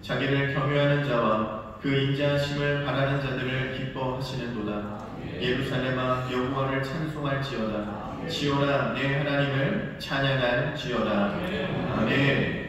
자기를 경외하는 자와 그 인자하심을 바라는 자들을 기뻐하시는도다. 예루살렘아 여호와를 찬송할지어다. 지오나 내 하나님을 찬양할지어다. 아멘.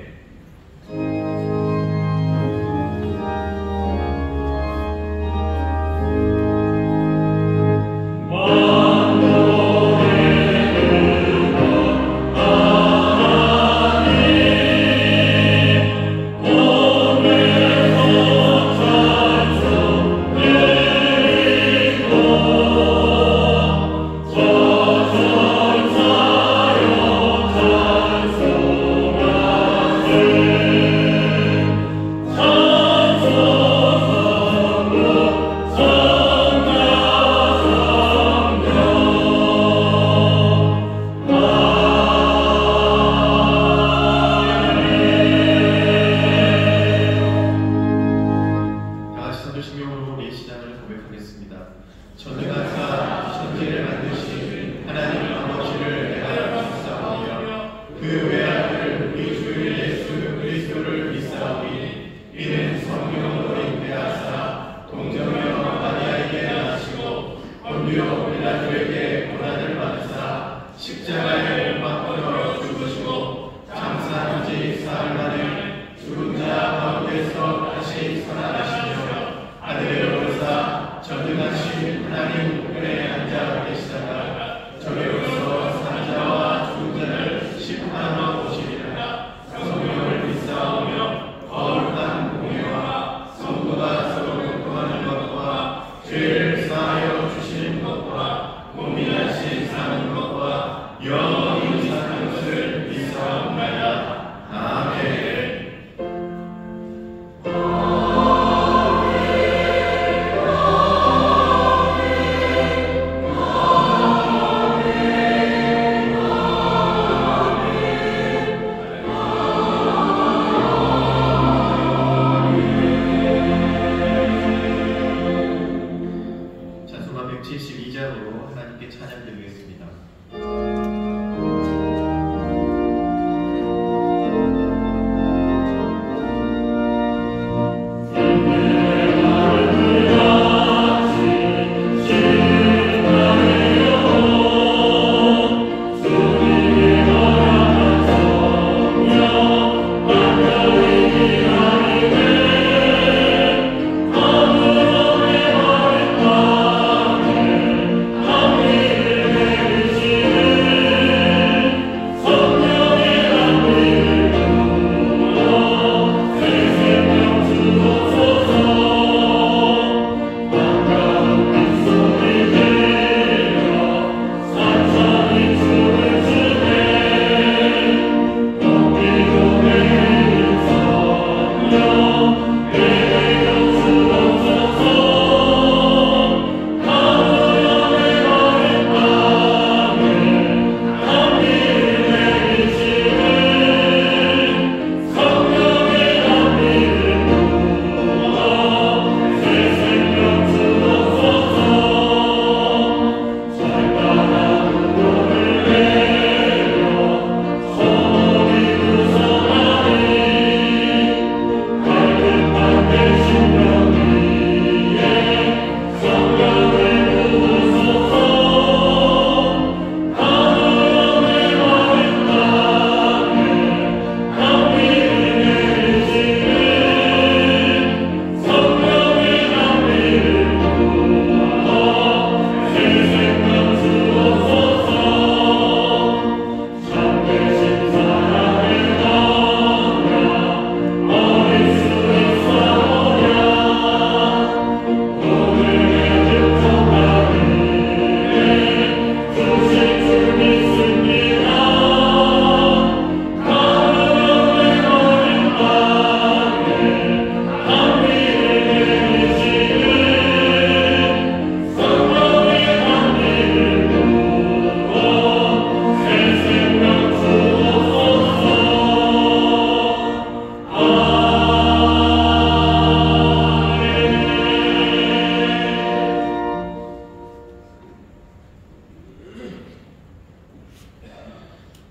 Yeah.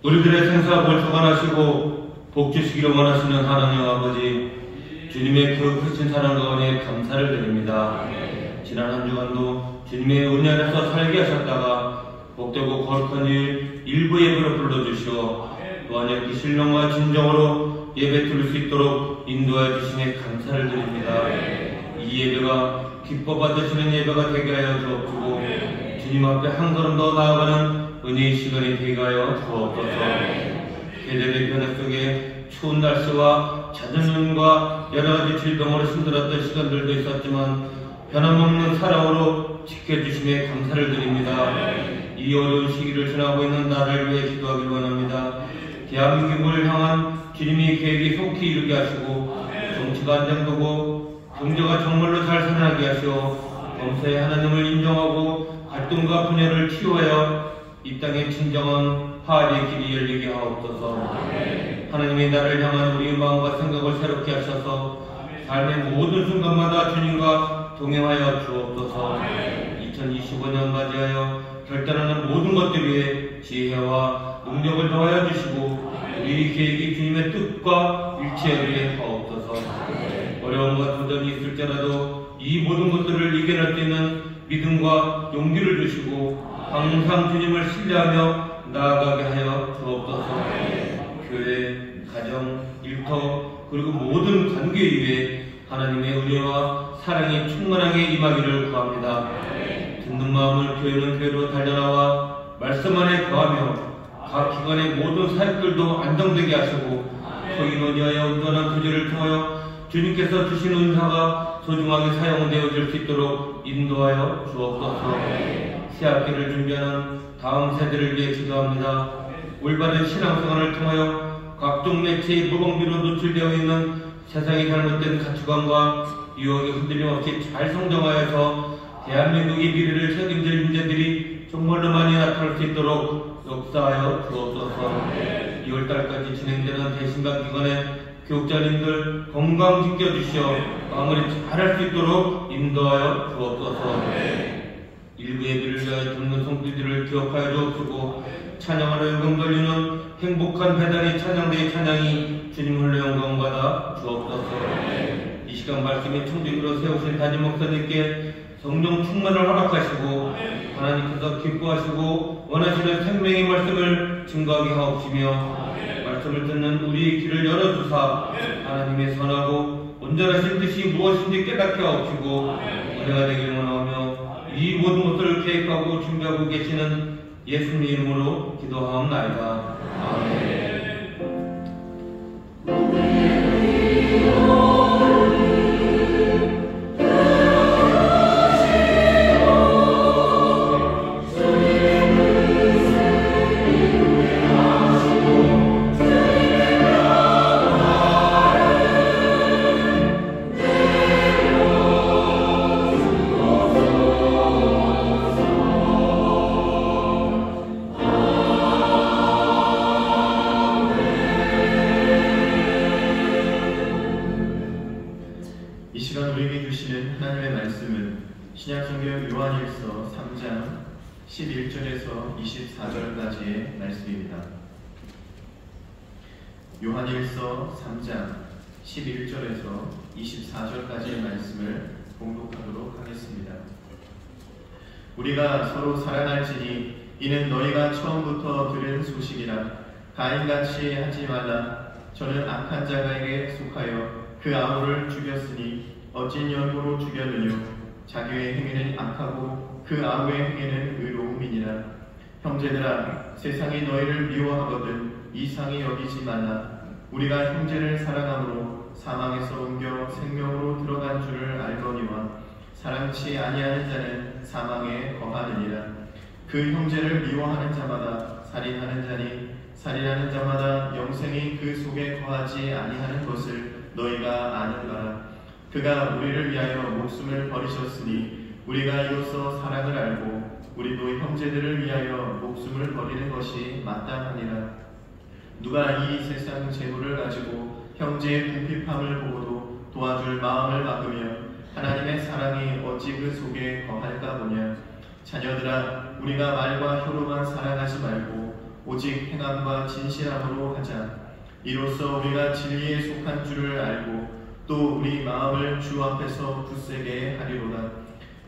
우리들의 생사 벌초관하시고 복 주시기를 원하시는 하나님 아버지, 주님의 그 크신 사랑 가운데 감사를 드립니다. 지난 한 주간도 주님의 은혜 안에서 살게 하셨다가 복되고 거룩한 일 일부 예배로 불러주시어 또한 이렇게 신령과 진정으로 예배 드릴 수 있도록 인도해 주심에 감사를 드립니다. 이 예배가 기뻐 받으시는 예배가 되게 하여 주옵시고 주님 앞에 한 걸음 더 나아가는 은혜의 시간이 되게 하여 주옵소서. 계절의 변화 속에 추운 날씨와 잦은 눈과 여러가지 질병으로 힘들었던 시간들도 있었지만 변함없는 사랑으로 지켜주심에 감사를 드립니다. 이 어려운 시기를 지나고 있는 나를 위해 기도하길 원합니다. 대한민국을 향한 주님의 계획이 속히 이루게 하시고 정치가 안정되고 경제가 정말로 잘 살아나게 하시오 범사의 하나님을 인정하고 갈등과 분열을 치유하여 이 땅에 진정한 화해의 길이 열리게 하옵소서. 하나님의 나를 향한 우리의 마음과 생각을 새롭게 하셔서 삶의 모든 순간마다 주님과 동행하여 주옵소서. 2025년 맞이하여 결단하는 모든 것들 위해 지혜와 능력을 더하여 주시고 우리 계획이 주님의 뜻과 일치하게 하옵소서. 어려움과 도전이 있을지라도 이 모든 것들을 이겨낼 수 있는 믿음과 용기를 주시고 항상 주님을 신뢰하며 나아가게 하여 주옵소서. 교회, 가정, 일터 그리고 모든 관계 위에 하나님의 은혜와 사랑이 충만하게 임하기를 구합니다. 듣는 마음을 교회는 교회로 달려나와 말씀 안에 거하며 각 기관의 모든 사역들도 안정되게 하시고 소인을 위하여 온전한 구제를 통하여 주님께서 주신 은사가 소중하게 사용되어질 수 있도록 인도하여 주옵소서. 새학기를 준비하는 다음 세대를 위해 기도합니다. 올바른 신앙생활을 통하여 각종 매체의 무방비로 노출되어 있는 세상의 잘못된 가치관과 유혹에 흔들림 없이 잘 성장하여서 대한민국의 미래를 책임질 인재들이 정말로 많이 나타날 수 있도록 역사하여 주옵소서. 2월달까지 진행되는 대신반 기관의 교육자님들 건강 지켜주시어 마무리 잘할 수 있도록 인도하여 주옵소서. 일부 예배를 위하여 듣는 손길들을 기억하여 주옵시고 찬양하러 연금 돌리는 행복한 배단의 찬양대의 찬양이 주님 홀로 영광받아 주옵소서. 이 시간 말씀의 청중으로 세우신 담임 목사님께 성령 충만을 허락하시고 하나님께서 기뻐하시고 원하시는 생명의 말씀을 증거하게 하옵시며 말씀을 듣는 우리의 귀를 열어주사 하나님의 선하고 온전하신 뜻이 무엇인지 깨닫게 하옵시고 은혜가 되기를 원하오며 이 모든 것들을 계획하고 준비하고 계시는 예수님 이름으로 기도하옵나이다. 아멘. 신약성경 요한일서 3장 11절에서 24절까지의 말씀입니다. 요한일서 3장 11절에서 24절까지의 말씀을 봉독하도록 하겠습니다. 우리가 서로 사랑할지니 이는 너희가 처음부터 들은 소식이라. 가인같이 하지 말라. 저는 악한 자가에게 속하여 그 아우를 죽였으니 어찐 연고로 죽였느뇨. 자기의 행위는 악하고 그 아우의 행위는 의로움이니라. 형제들아, 세상이 너희를 미워하거든 이상히 여기지 말라. 우리가 형제를 사랑함으로 사망에서 옮겨 생명으로 들어간 줄을 알거니와 사랑치 아니하는 자는 사망에 거하느니라. 그 형제를 미워하는 자마다 살인하는 자니 살인하는 자마다 영생이 그 속에 거하지 아니하는 것을 너희가 아는가. 그가 우리를 위하여 목숨을 버리셨으니 우리가 이로써 사랑을 알고 우리도 형제들을 위하여 목숨을 버리는 것이 마땅하니라. 누가 이 세상 재물을 가지고 형제의 궁핍함을 보고도 도와줄 마음을 막으며 하나님의 사랑이 어찌 그 속에 거할까 보냐. 자녀들아, 우리가 말과 혀로만 사랑하지 말고 오직 행함과 진실함으로 하자. 이로써 우리가 진리에 속한 줄을 알고 또 우리 마음을 주 앞에서 굳세게 하리로다.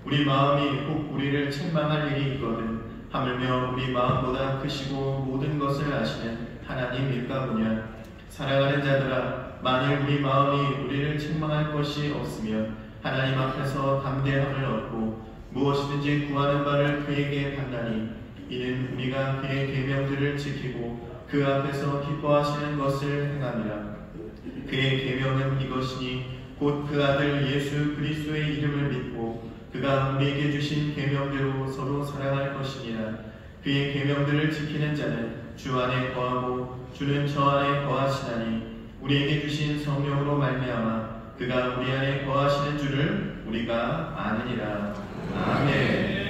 우리 마음이 혹 우리를 책망할 일이 있거든 하물며 우리 마음보다 크시고 모든 것을 아시는 하나님일까 보냐. 사랑하는 자들아, 만일 우리 마음이 우리를 책망할 것이 없으면 하나님 앞에서 담대함을 얻고 무엇이든지 구하는 바를 그에게 받나니 이는 우리가 그의 계명들을 지키고 그 앞에서 기뻐하시는 것을 행함이라. 그의 계명은 이것이니 곧 그 아들 예수 그리스도의 이름을 믿고 그가 우리에게 주신 계명대로 서로 사랑할 것이니라. 그의 계명들을 지키는 자는 주 안에 거하고 주는 저 안에 거하시나니 우리에게 주신 성령으로 말미암아 그가 우리 안에 거하시는 줄을 우리가 아느니라. 아멘.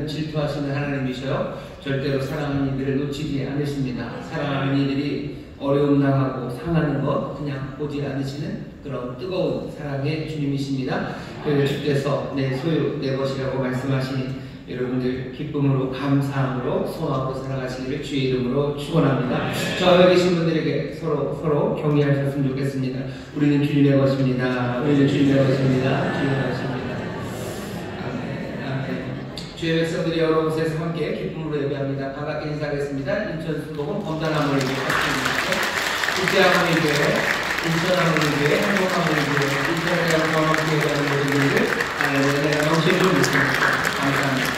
하나님은 질투하시는 하나님이셔요. 절대로 사랑하는 이들을 놓치지 않으십니다. 사랑하는 이들이 어려움 당하고 상하는 것 그냥 보지 않으시는 그런 뜨거운 사랑의 주님이십니다. 그래서 주께서 내 소유 내 것이라고 말씀하시니 여러분들 기쁨으로 감사함으로 소망으로 살아가시기를 주의 이름으로 축원합니다. 저 여기 계신 분들에게 서로 격려하셨으면 좋겠습니다. 우리는 주님의 것입니다. 우리는 주님의 것입니다. 주님의 것입니다. 아멘. 주의 백성들이 여러 곳에서 함께 기쁨으로 예배합니다. 반갑게 인사하겠습니다. 인천 순복음 범단하모니 교회 국제하모니 교회, 인천하모니 교회, 한국하모니 교회, 인천에 대한 경험을 예배하는 모든 분들 내가 명심을 믿습니다. 감사합니다.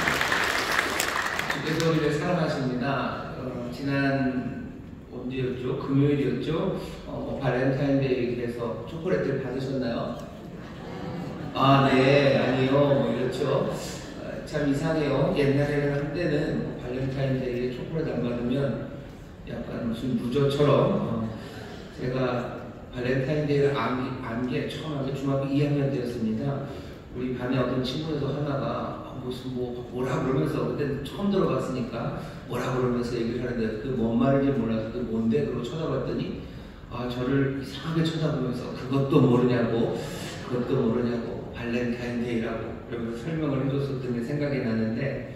주께서 우리를 사랑하십니다. 지난 언제였죠? 금요일이었죠? 발렌타인데이에서 초콜릿을 받으셨나요? 아, 네, 아니요, 이렇죠. 참 이상해요. 옛날에는 한때는 발렌타인데이에 초콜릿 안 받으면 약간 무슨 루저처럼 제가 발렌타인데이를 안 게 처음 하게 중학교 2학년 때였습니다. 우리 반에 어떤 친구에서 하나가 무슨 뭐라 그러면서 그때 처음 들어봤으니까 뭐라 그러면서 얘기를 하는데 그 뭔 말인지 몰라서 그 뭔데? 그러고 쳐다봤더니 저를 이상하게 쳐다보면서 그것도 모르냐고 발렌타인데이라고 그러면서 설명을 해줬었던 게 생각이 나는데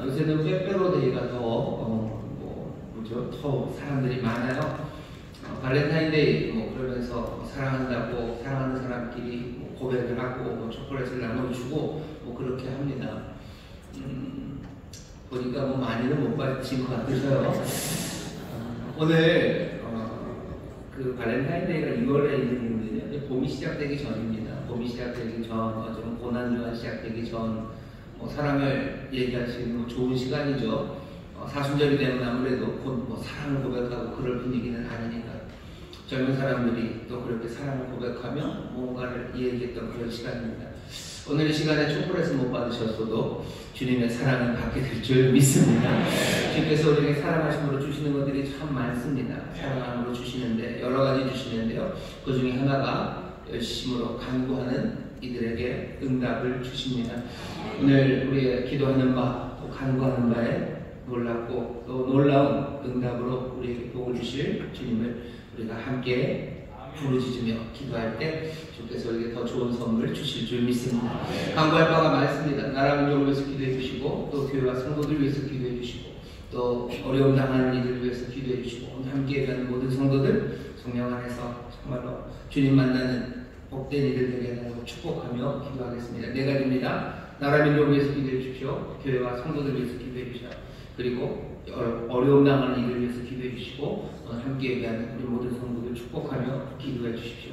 요새는 빼빼로데이가 더 사람들이 많아요. 발렌타인데이 그러면서 사랑한다고 사랑하는 사람끼리 고백을 하고 초콜릿을 나눠주고 그렇게 합니다. 보니까 많이는 못 받으신 것 같으셔요. 오늘 그 발렌타인데이가 2월에 있는데요. 봄이 시작되기 전입니다. 봄이 시작되기 전, 좀 고난주가 시작되기 전 사랑을 얘기할 수 있는 좋은 시간이죠. 사순절이 되면 아무래도 곧 사랑을 고백하고 그럴 분위기는 아니니까 젊은 사람들이 또 그렇게 사랑을 고백하며 뭔가를 얘기했던 그런 시간입니다. 오늘 이 시간에 초콜릿을 못 받으셨어도 주님의 사랑을 받게 될 줄 믿습니다. 주께서 우리에게 사랑하심으로 주시는 것들이 참 많습니다. 사랑함으로 주시는데 여러 가지 주시는데요. 그 중에 하나가 열심으로 간구하는 이들에게 응답을 주십니다. 오늘 우리의 기도하는 바, 또 간구하는 바에 놀랍고 또 놀라운 응답으로 우리에게 복을 주실 주님을 우리가 함께 부르짖으며 기도할 때 주께서 우리에게 더 좋은 선물 주실 줄 믿습니다. 간구할 바가 많습니다. 나라 민족을 위해서 기도해 주시고 또 교회와 성도들 위해서 기도해 주시고 또 어려움 당하는 이들을 위해서 기도해 주시고 오늘 함께 예배하는 모든 성도들 성령 안에서 정말로 주님 만나는 복된 이들 되게 하라고 축복하며 기도하겠습니다. 네 가지입니다. 나라 민족을 위해서 기도해 주십시오. 교회와 성도들 위해서 기도해 주십시오. 그리고 어려움 당하는 이들을 위해서 기도해 주시고 오늘 함께 예배하는 우리 모든 성도들 축복하며 기도해 주십시오.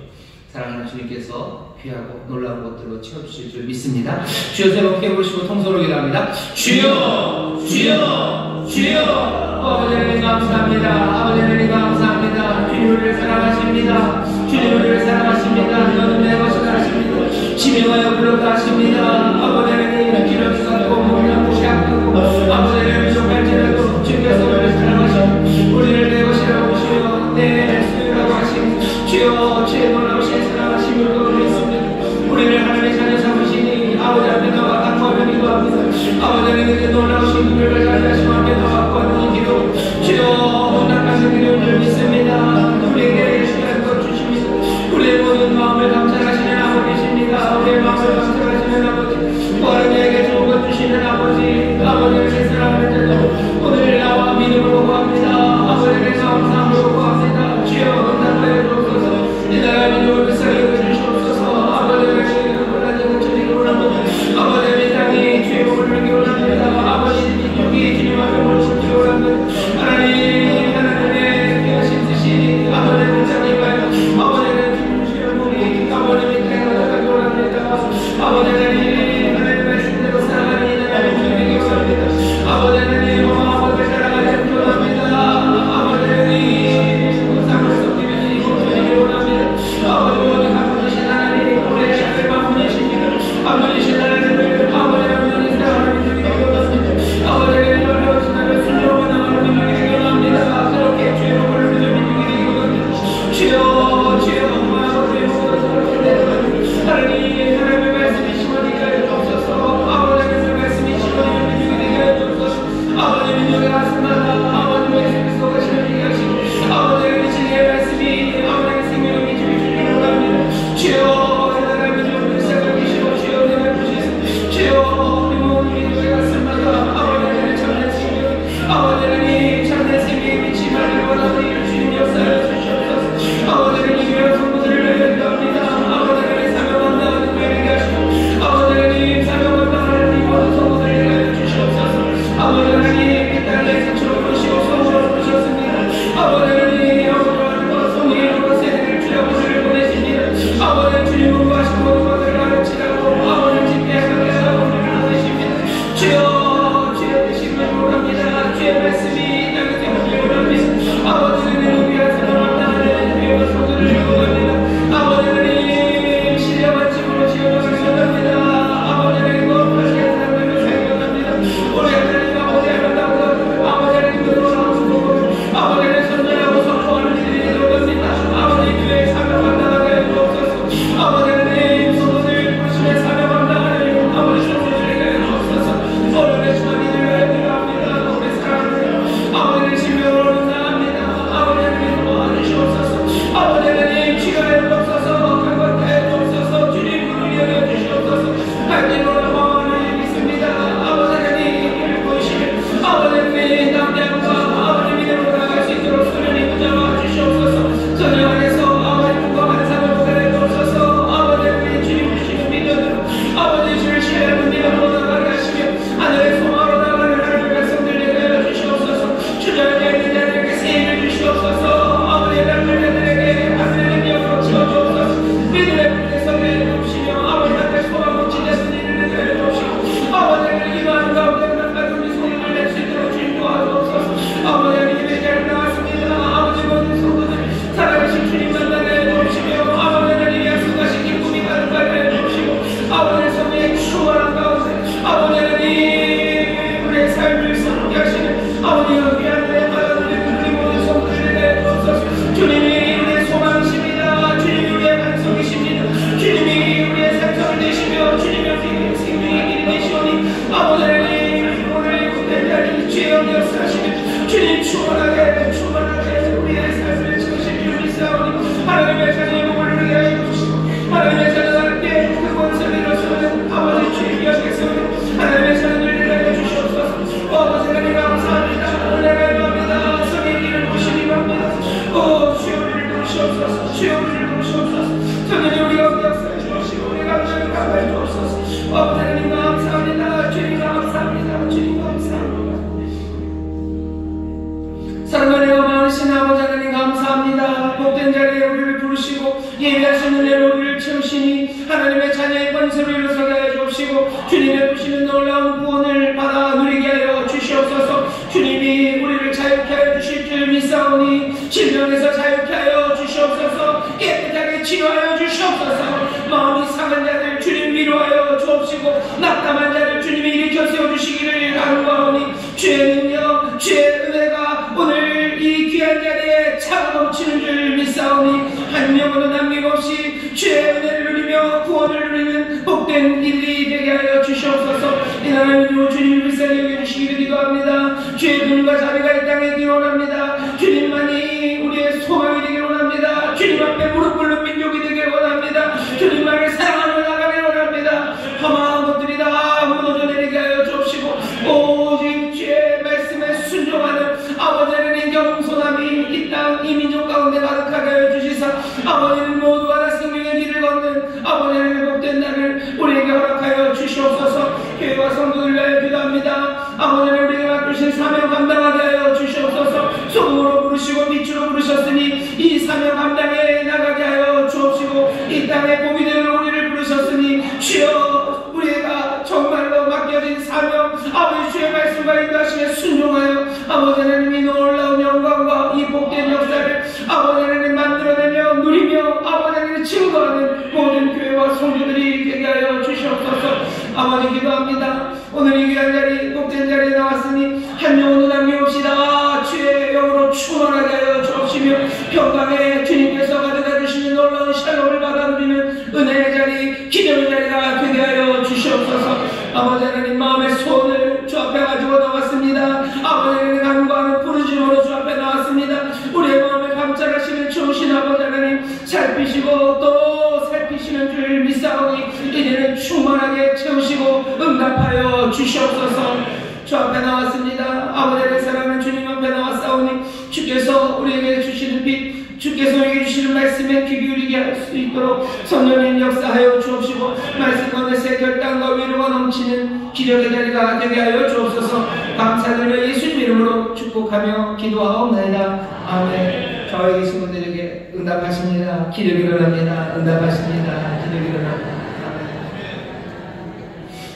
사랑하는 주님께서 귀하고 놀라운 것들로 채워주실 줄 믿습니다. 주여 새롭게 부르시고 통성으로 기도합니다. 주여 주여 주여 아버지 하나님 감사합니다. 아버지 하나님 감사합니다. 주님 우리를 사랑하십니다. 주님 우리를 사랑하십니다. 너는 내 것이다 하십니다. 지명하여 불렀다 하십니다. 아버지 하나님 기름 쏟고 물을 무시하고 아버지 하나님 미족할지라도 주께서 우리를 사랑하시고 우리를 내 것이라고 주여 내 소유라고 하시고 주여 주의 놀라우신 사랑하심을 믿습니다. 우리를 하나님의 자녀 삼으시니 아버지 앞에 나와 간구하며 기도합니다. 아버지 하나님께 놀라우신 분들을 자녀하시고 함께 나와 구하는 이 기도 주여 온당까지 기도를 믿습니다. 우리에게 시간을 더 주십니다. 우리의 모든 마음을 감찰하시는 아버지십니다. 우리의 마음을 감찰하시는 아버지 구하는 이에게 좋은 것 주시는 아버지 아버지의 사랑을 때도 오늘 나와 믿음으로 구합니다. 아버지에게 감사함으로 구합니다. 주여 응답하여 주옵소서. 이 나라 민족을 불쌍히 여겨주시옵소서. 아버지의 놀라는 주님을 원합니다. 아버지의 땅이 주의 복을 누리기 원합니다. 아버지 민족이 주님 앞에 모시기 원합니다. 하나님 하나님의 귀하신 뜻이 아버지의 문장님과요 아버지의 주님 주시는 분이 아버지의 땅에 가져가기 원합니다. 아버지 하나님 하나님의 말씀대로 살아가는 이 나라 민족이 되기 원합니다. 아버지 아버지여 귀한 내 우리 모든 성도들을 내주옵소서. 주님이 우리의 소망이십니다. 주님이 우리의 반석이십니다. 주님이 우리의 산성을 되시며 주님이 우리의 생명의 길이 되시오니 아버지 하나님 오늘 복된 자리 죄 없는 역사하시며 주님 충만하게 우리의 삶을 지으실 줄 믿사오니 하나님의 자녀의 복을 누리게 하여 주시고 하나님의 자녀들께 그 권세대로서는 아버지 주님 여기서 하나님의 자녀들을 알려 주시옵소서. 아버지 하나님 감사합니다. 은혜가 임합니다. 성의 길을 보시기 바랍니다. 주여 우리를 도우시옵소서. 주여 우리를 도우시옵소서. 성령님 우리 가운데 역사해 주시고 우리 감정을 감사해 주옵소서. 아버지 하나님 감사합니다. 주님 감사합니다. 주님 감사합니다. 사랑하는 많으신 아버지 하나님 감사합니다. 복된 자리에 우리를 부르시고 예비하신 은혜로 우리를 채우시니 하나님의 자녀의 권세를 일어서게 하여 주옵시고 주님의 보시는 놀라운 구원을 받아 누리게 하여 주시옵소서. 주님이 우리를 자유케 하여 주실 줄 믿사오니 질병에서 자유케 하여 주시옵소서. 깨끗하게 치유하여 주시옵소서. 마음이 상한 자들 주님 위로하여 주옵시고 낙담한 자들 주님이 일으켜 세워주시기를 간구하오니 주의 능력 주의 은혜가 오늘 이 귀한 자리에 차가 넘치는 줄 믿사오니 한 명도 남김없이 주의 은혜를 누리며 구원을 누리는 복된 일이 되게 하여 주시옵소서. 이 하나님으로 주님을 불쌍히 여겨주시기를 기도합니다. 주의 눈과 자비가 이 땅에 있기를 원합니다. 주님만이 우리의 소망이 되기를 원합니다. 주님 앞에 무릎 꿇는 민족이 되기를 원합니다. 주님만을 사랑하며 나가기를 원합니다. 험한 것들이 다 무너져 내리게 하여 주옵시고 오직 주의 말씀에 순종하는 아버지 하나님 겸손함이 이 땅 이 민족 가운데 가득하게 하여 주시사 아버지는 모두 하나 생명의 길을 걷는 아버지 하나님의 복된 날을 우리에게 허락하여 주시옵소서. 교회와 성도들 위하여 기도합니다. 아버지 하나님 우리에게 맡기신 사명 감당하게 하여 주시옵소서. 소금으로 부르시고 빛으로 부르셨으니 이 사명 감당에 나가게 하여 주옵시고 이 땅에 복이 되는 우리를 부르셨으니 주여 우리가 정말로 맡겨진 사명 아버지 주의 말씀과 인도하심에 순종하여 아버지 하나님이 놀라운 영광과 이 복된 역사를 아버지 하나님 만들어내며 누리며 아버지 하나님 증거하는 모든 교회와 성도들이 되게 하여 주시옵소서. 아버지 기도합니다. 오늘 이 귀한 자리 복된 자리에 나왔으니 한 영혼도 남김없이 다 주의 영으로 충만하게 하여 주옵시며 평강에 주님께서 가져다 주시는 놀라운 샬롬을 받아 누리는 은혜의 자리 기념의 자리가 되게 하여 주시옵소서. 아버지 하나님 마음의 소원을 주 앞에 가지고 나왔습니다. 아버지 하나님 간구하는 부르짖음으로 주 앞에 나왔습니다. 우리의 마음을 감찰하시는 좋으신 아버지 하나님 살피시고 또 살피시는 줄 믿사오니 이제는 충만하게 채우시고 응답하여 주시옵소서. 주 앞에 나왔습니다. 아버지의 사랑하는 주님 앞에 나왔사오니 주께서 우리에게 주시는 빛 주께서 우리에게 주시는 말씀에 귀 기울이게 할 수 있도록 성령님 역사하여 주옵시고 말씀 가운데서 결단과 위로가 넘치는 기적의 자리가 되게 하여 주옵소서. 감사드려 예수님 이름으로 축복하며 기도하옵나이다. 아멘. 좌우에 계신 분들에게 응답하십니다. 기적이 일어납니다. 응답하십니다. 기적이 일어납니다.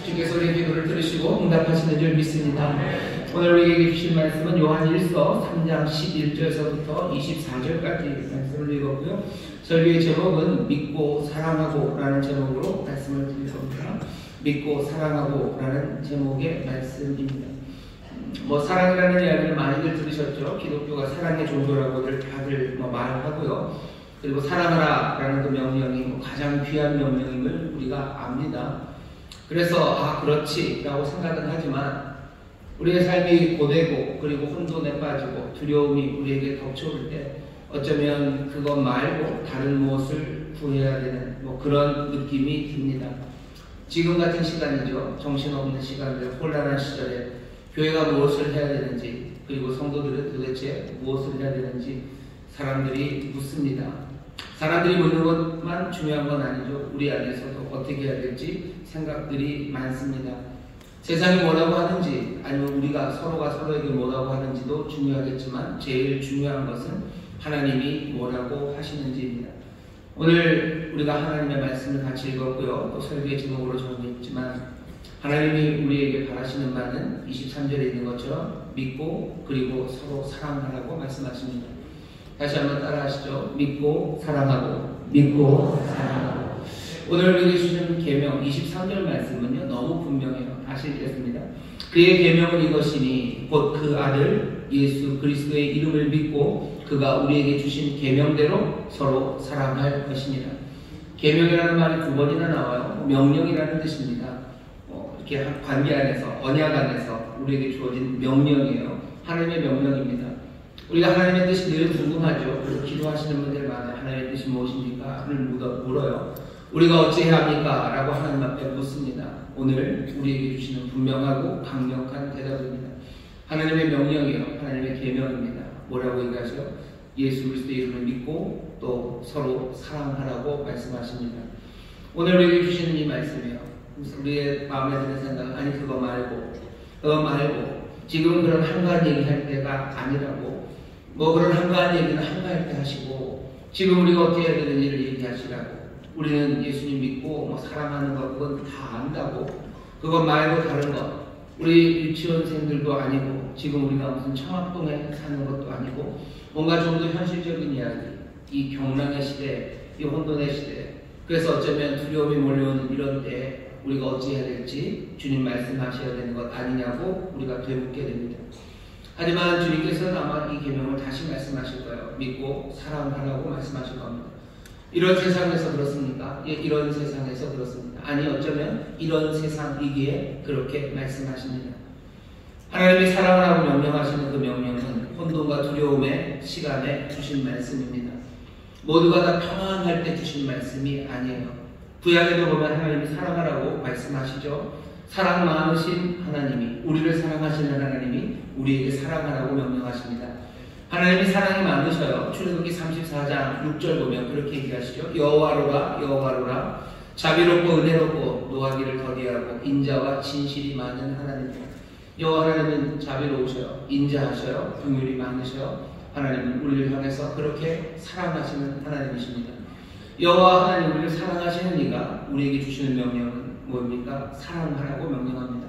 주께서 우리의 기도를 들으시고 응답하시는 줄 믿습니다. 오늘 우리에게 주신 말씀은 요한 1서 3장 11절에서부터 24절까지 말씀을 읽었고요. 설교의 제목은 믿고 사랑하고 라는 제목으로 말씀을 드릴 겁니다. 믿고 사랑하고 라는 제목의 말씀입니다. 사랑이라는 이야기를 많이들 들으셨죠. 기독교가 사랑의 종교라고들 다들 말을 하고요. 그리고 사랑하라 라는 그 명령이 가장 귀한 명령임을 우리가 압니다. 그래서 그렇지 라고 생각은 하지만 우리의 삶이 고되고 그리고 혼돈에 빠지고 두려움이 우리에게 덮쳐올 때 어쩌면 그것 말고 다른 무엇을 구해야 되는 그런 느낌이 듭니다. 지금 같은 시간이죠. 정신없는 시간들, 혼란한 시절에 교회가 무엇을 해야 되는지 그리고 성도들은 도대체 무엇을 해야 되는지 사람들이 묻습니다. 사람들이 묻는 것만 중요한 건 아니죠. 우리 안에서도 어떻게 해야 될지 생각들이 많습니다. 세상이 뭐라고 하는지 아니면 우리가 서로가 서로에게 뭐라고 하는지도 중요하겠지만 제일 중요한 것은 하나님이 뭐라고 하시는지입니다. 오늘 우리가 하나님의 말씀을 같이 읽었고요. 또 설교의 제목으로 정했지만 하나님이 우리에게 바라시는 바는 23절에 있는 것처럼 믿고 그리고 서로 사랑하라고 말씀하십니다. 다시 한번 따라하시죠. 믿고 사랑하고 믿고 사랑하고. 오늘 우리에게 주시는 계명 23절 말씀은요 너무 분명해요. 아시겠습니다. 그의 계명은 이것이니 곧 그 아들 예수 그리스도의 이름을 믿고 그가 우리에게 주신 계명대로 서로 사랑할 것입니다. 계명이라는 말이 2번이나 나와요. 명령이라는 뜻입니다. 이렇게 관계 안에서, 언약 안에서 우리에게 주어진 명령이에요. 하나님의 명령입니다. 우리가 하나님의 뜻이 늘 궁금하죠. 그래서 기도하시는 분들마다 하나님의 뜻이 무엇입니까?를 물어요. 우리가 어찌해야 합니까? 라고 하나님 앞에 묻습니다. 오늘 우리에게 주시는 분명하고 강력한 대답입니다. 하나님의 명령이요, 하나님의 계명입니다. 뭐라고 얘기하죠? 예수 그리스도의 이름을 믿고 또 서로 사랑하라고 말씀하십니다. 오늘 우리에게 주시는 이 말씀이에요. 우리의 마음에 드는 생각, 아니 그거 말고 지금은 그런 한가한 얘기할 때가 아니라고, 뭐 그런 한가한 얘기는 한가할 때 하시고 지금 우리가 어떻게 해야 되는지를 얘기하시라고. 우리는 예수님 믿고 뭐 사랑하는 것 그건 다 안다고. 그것 말고 다른 것, 우리 유치원생들도 아니고 지금 우리가 무슨 청학동에 사는 것도 아니고 뭔가 좀 더 현실적인 이야기, 이 경랑의 시대, 이 혼돈의 시대, 그래서 어쩌면 두려움이 몰려오는 이런 때 우리가 어찌해야 될지 주님 말씀하셔야 되는 것 아니냐고 우리가 되묻게 됩니다. 하지만 주님께서는 아마 이 계명을 다시 말씀하실 거예요. 믿고 사랑하라고 말씀하실 겁니다. 이런 세상에서 그렇습니까? 예, 이런 세상에서 그렇습니다. 아니 어쩌면 이런 세상이기에 그렇게 말씀하십니다. 하나님이 사랑하라고 명령하시는 그 명령은 혼돈과 두려움의 시간에 주신 말씀입니다. 모두가 다 평안할 때 주신 말씀이 아니에요. 구약에도 보면 하나님이 사랑하라고 말씀하시죠. 사랑 많으신 하나님이, 우리를 사랑하시는 하나님이 우리에게 사랑하라고 명령하십니다. 하나님이 사랑이 많으셔요. 출애굽기 34장 6절 보면 그렇게 얘기하시죠. 여호와로라 자비롭고 은혜롭고 노하기를 더디하고 인자와 진실이 많은 하나님이다. 여호와 하나님은 자비로우셔요. 인자하셔요. 긍휼이 많으셔요. 하나님은 우리를 향해서 그렇게 사랑하시는 하나님이십니다. 여호와 하나님 우리를 사랑하시는 이가 우리에게 주시는 명령은 뭡니까? 사랑하라고 명령합니다.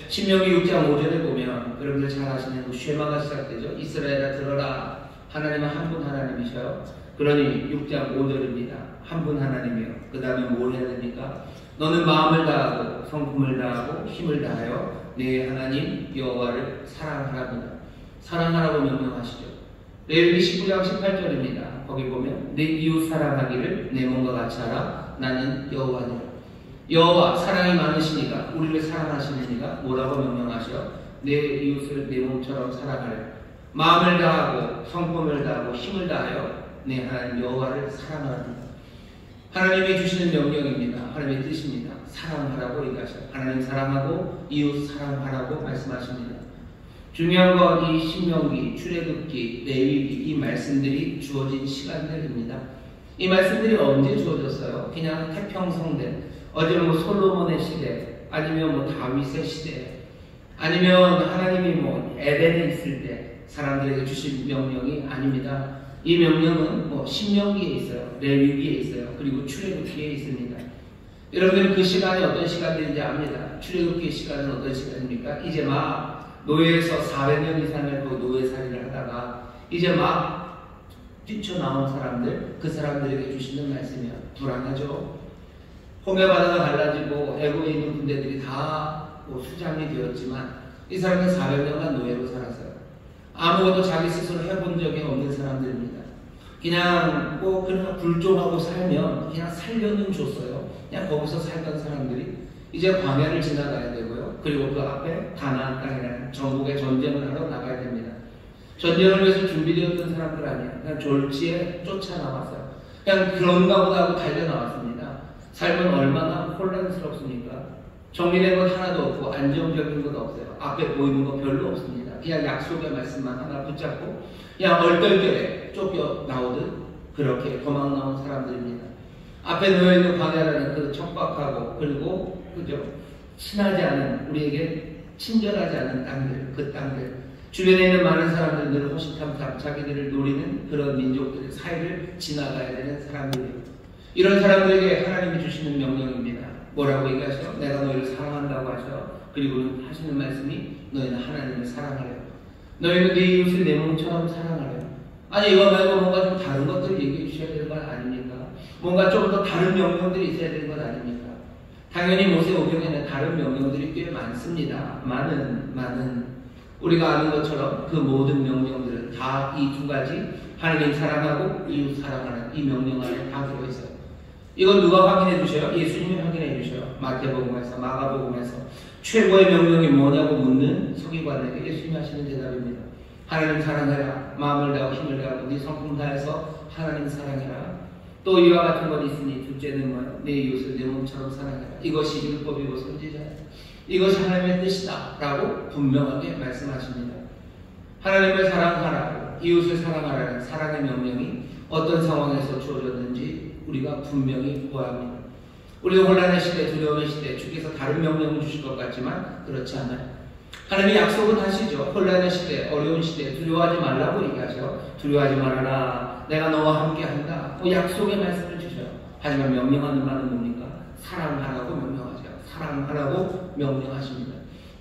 신명기 6장 5절에 보면 여러분들 잘 아시는 그 쉐마가 시작되죠. 이스라엘아 들어라. 하나님은 한 분 하나님이셔요. 그러니 6장 5절입니다. 한 분 하나님이요. 그 다음에 뭘 해야 됩니까? 너는 마음을 다하고 성품을 다하고 힘을 다하여 내 하나님 여호와를 사랑하랍니다. 사랑하라고 명령하시죠. 레위기 19장 18절입니다. 거기 보면 내 이웃 사랑하기를 내 몸과 같이 하라. 나는 여호와니라. 여호와 사랑이 많으시니까 우리를 사랑하시는 이가 뭐라고 명령하셔? 내 이웃을 내 몸처럼 사랑하려. 마음을 다하고 성품을 다하고 힘을 다하여 내 하나님 여호와를 사랑하랍니다. 하나님이 주시는 명령입니다. 하나님의 뜻입니다. 사랑하라고 얘기하셔요. 하나님 사랑하고 이웃 사랑하라고 말씀하십니다. 중요한 건 이 신명기, 출애굽기, 레위기 이 말씀들이 주어진 시간들입니다. 이 말씀들이 언제 주어졌어요? 그냥 태평성대, 어제 뭐 솔로몬의 시대, 아니면 뭐 다윗의 시대, 아니면 하나님이 뭐 에덴에 있을 때 사람들에게 주신 명령이 아닙니다. 이 명령은 뭐 신명기에 있어요, 레위기에 있어요, 그리고 출애굽기에 있습니다. 여러분들은 그 시간이 어떤 시간들인지 압니다. 출애굽기의 시간은 어떤 시간입니까? 이제 막 노예에서 400년 이상을 그 노예살이를 하다가 이제 막 뛰쳐나온 사람들, 그 사람들에게 주시는 말씀이야. 불안하죠? 홍해바다가 갈라지고 애굽에 있는 군대들이 다 뭐 수장이 되었지만 이 사람은 400년간 노예로 살았어요. 아무것도 자기 스스로 해본 적이 없는 사람들입니다. 그냥 뭐 그냥 불종하고 살면 그냥 살려는 줬어요. 그냥 거기서 살던 사람들이 이제 광야를 지나가야 되고요. 그리고 그 앞에 가나안 땅이라는 전국의 전쟁을 하러 나가야 됩니다. 전쟁을 위해서 준비되었던 사람들 아니에요. 그냥 졸지에 쫓아나왔어요. 그냥 그런가 보다 하고 달려나왔습니다. 삶은 얼마나 혼란스럽습니까? 정리된 것 하나도 없고 안정적인 것 없어요. 앞에 보이는 거 별로 없습니다. 그냥 약속의 말씀만 하나 붙잡고 그냥 얼떨결에 쫓겨 나오듯 그렇게 도망 나온 사람들입니다. 앞에 놓여있는 광야라는 그 척박하고 그리고 그죠? 친하지 않은, 우리에게 친절하지 않은 땅들, 그 땅들, 주변에 있는 많은 사람들 늘 호시탐탐 자기들을 노리는 그런 민족들의 사이를 지나가야 되는 사람들이에요. 이런 사람들에게 하나님이 주시는 명령입니다. 뭐라고 얘기하셔? 내가 너희를 사랑한다고 하셔. 그리고 하시는 말씀이 너희는 하나님을 사랑하려. 너희는 네 이웃을 내 몸처럼 사랑하려. 아니 이거 말고 뭔가 좀 다른 것들을 얘기해 주셔야 되는 건 아닙니까? 뭔가 좀 더 다른 명령들이 있어야 되는 건 아닙니까? 당연히 모세오경에는 다른 명령들이 꽤 많습니다. 많은 우리가 아는 것처럼 그 모든 명령들은 다 이 두 가지 하나님 사랑하고 이웃 사랑하는 이 명령 안에 다 들어있어요. 이건 누가 확인해 주셔요? 예수님이 확인해 주셔요. 마태복음에서 마가복음에서 최고의 명령이 뭐냐고 묻는 서기관에게 예수님이 하시는 대답입니다. 하나님 사랑해라. 마음을 다하고 힘을 다하고 네 성품 다해서 하나님 사랑해라. 또 이와 같은 것 있으니 둘째는 뭐예요? 내 이웃을 내 몸처럼 사랑해라. 이것이 율법이고 선지자야. 이것이 하나님의 뜻이다 라고 분명하게 말씀하십니다. 하나님을 사랑하라고 이웃을 사랑하라는 사랑의 명령이 어떤 상황에서 주어졌는지 우리가 분명히 보아야 합니다. 우리가 혼란의 시대, 두려움의 시대, 주께서 다른 명령을 주실 것 같지만 그렇지 않아요. 하나님이 약속은 하시죠. 혼란의 시대, 어려운 시대, 두려워하지 말라고 얘기하죠. 두려워하지 말아라. 내가 너와 함께 한다. 약속의 말씀을 주셔요. 하지만 명령하는 말은 뭡니까? 사랑하라고 명령하죠. 사랑하라고 명령하십니다.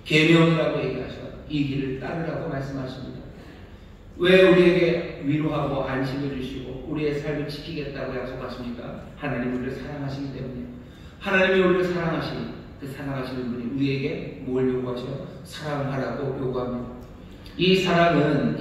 계명이라고 얘기하셔요. 이 길을 따르라고 말씀하십니다. 왜 우리에게 위로하고 안심을 주시고 우리의 삶을 지키겠다고 약속하십니까? 하나님 우리를 사랑하시기 때문이에요. 하나님이 우리를 사랑하시니 그 사랑하시는 분이 우리에게 뭘 요구하셔요? 사랑하라고 요구합니다. 이 사랑은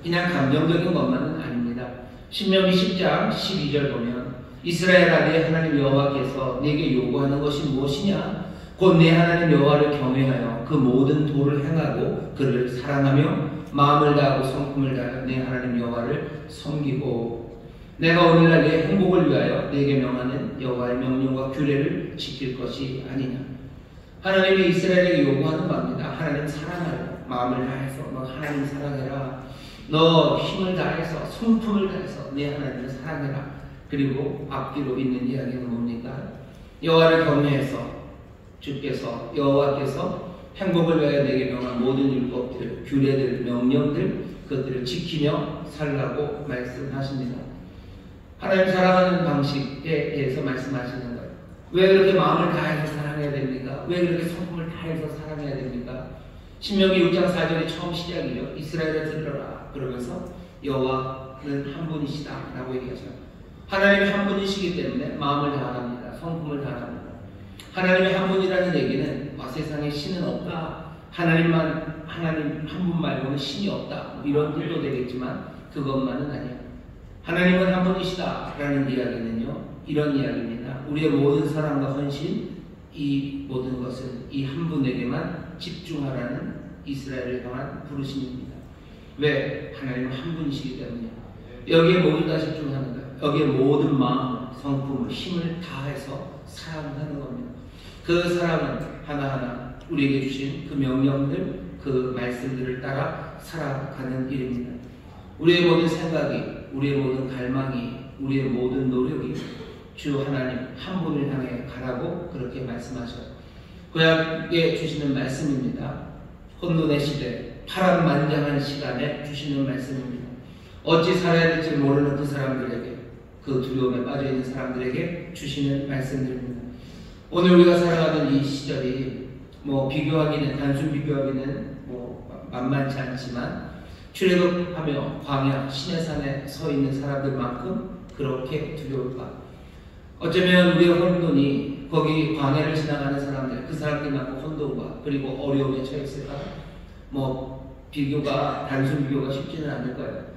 그냥 감정적인 것만은 아닙니다. 신명기 10장 12절 보면 이스라엘아 내 하나님 여호와께서 내게 요구하는 것이 무엇이냐? 곧 내 하나님 여호와를 경외하여 그 모든 도를 행하고 그를 사랑하며 마음을 다하고 성품을 다하여 내 하나님 여호와를 섬기고 내가 오늘날 내 행복을 위하여 내게 명하는 여호와의 명령과 규례를 지킬 것이 아니냐. 하나님이 이스라엘에게 요구하는 바입니다. 하나님 사랑하라. 마음을 다해서 너 하나님 사랑해라. 너 힘을 다해서 성품을 다해서 내 하나님을 사랑해라. 그리고 앞뒤로 있는 이야기는 뭡니까? 여호와를 경외해서 주께서 여호와께서 행복을 위하여 내게 명한 모든 율법들, 규례들, 명령들 그것들을 지키며 살라고 말씀하십니다. 하나님 사랑하는 방식에 대해서 말씀하시는 거예요. 왜 그렇게 마음을 다해서 사랑해야 됩니까? 왜 그렇게 성품을 다해서 사랑해야 됩니까? 신명기 6장 4절이 처음 시작이죠. 이스라엘을 들으라. 그러면서 여호와는 한 분이시다 라고 얘기하죠. 하나님이 한 분이시기 때문에 마음을 다합니다. 성품을 다합니다. 하나님이 한 분이라는 얘기는 세상에 신은 없다. 하나님 한 분 말고는 신이 없다. 이런 뜻도 되겠지만 그것만은 아니에요. 하나님은 한 분이시다 라는 이야기는요. 이런 이야기입니다. 우리의 모든 사랑과 헌신 이 모든 것은 이 한 분에게만 집중하라는 이스라엘을 향한 부르심입니다. 왜? 하나님은 한 분이시기 때문이에요. 여기에 모두 다 집중하는 거예요. 여기에 모든 마음을, 성품을, 힘을 다해서 사랑하는 겁니다. 그 사랑은 하나하나 우리에게 주신 그 명령들, 그 말씀들을 따라 살아가는 일입니다. 우리의 모든 생각이, 우리의 모든 갈망이, 우리의 모든 노력이 주 하나님 한 분을 향해 가라고 그렇게 말씀하셔요. 구약에 주시는 말씀입니다. 혼돈의 시대, 파란만장한 시간에 주시는 말씀입니다. 어찌 살아야 될지 모르는 그 사람들에게, 그 두려움에 빠져있는 사람들에게 주시는 말씀들입니다. 오늘 우리가 살아가는 이 시절이 단순 비교하기는 만만치 않지만 출애굽하며 광야 신의 산에 서 있는 사람들만큼 그렇게 두려울까? 어쩌면 우리의 혼돈이 거기 광야를 지나가는 사람들, 그 사람들만큼 혼돈과 그리고 어려움에 처했을까? 단순 비교가 쉽지는 않을 거예요.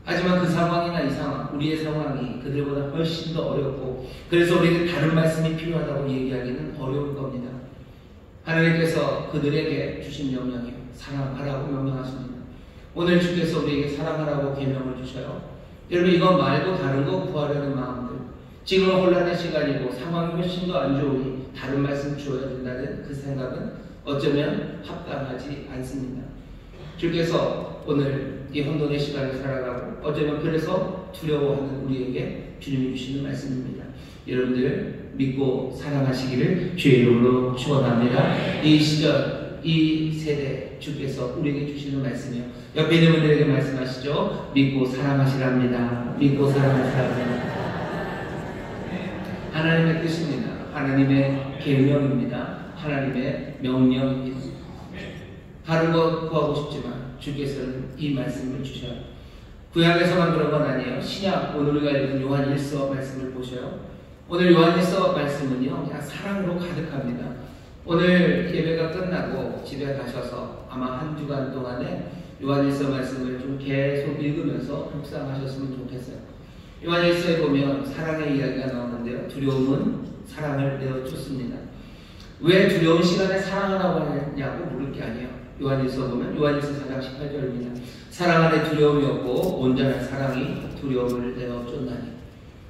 하지만 그 상황이나 이 상황, 우리의 상황이 그들보다 훨씬 더 어렵고 그래서 우리에게 다른 말씀이 필요하다고 얘기하기는 어려울 겁니다. 하나님께서 그들에게 주신 명령이 사랑하라고 명령하십니다. 오늘 주께서 우리에게 사랑하라고 계명을 주셔요. 여러분 이거 말고 다른 거 구하려는 마음들, 지금은 혼란의 시간이고 상황이 훨씬 더 안 좋으니 다른 말씀 주어야 된다는 그 생각은 어쩌면 합당하지 않습니다. 주께서 오늘 이 혼돈의 시간을 살아가고 어쩌면 그래서 두려워하는 우리에게 주님이 주시는 말씀입니다. 여러분들 믿고 사랑하시기를 주의 이름으로 축원합니다. 이 시절, 이 세대 주께서 우리에게 주시는 말씀이요. 옆에 있는 분들에게 말씀하시죠. 믿고 사랑하시랍니다. 믿고 사랑하시랍니다. 하나님의 뜻입니다. 하나님의 계명입니다. 하나님의 명령입니다. 다른 거 구하고 싶지만 주께서는 이 말씀을 주셔요. 구약에서만 그런 건 아니에요. 신약, 오늘 우리가 읽은 요한 1서 말씀을 보셔요. 오늘 요한일서 말씀은요, 그냥 사랑으로 가득합니다. 오늘 예배가 끝나고 집에 가셔서 아마 한 주간 동안에 요한일서 말씀을 좀 계속 읽으면서 묵상하셨으면 좋겠어요. 요한일서에 보면 사랑의 이야기가 나오는데요. 두려움은 사랑을 내어쫓습니다. 왜 두려운 시간에 사랑하라고 하냐고 물을 게 아니에요. 요한일서 보면 요한일서 4장 18절입니다. 사랑 안에 두려움이 없고 온전한 사랑이 두려움을 내어쫓나니.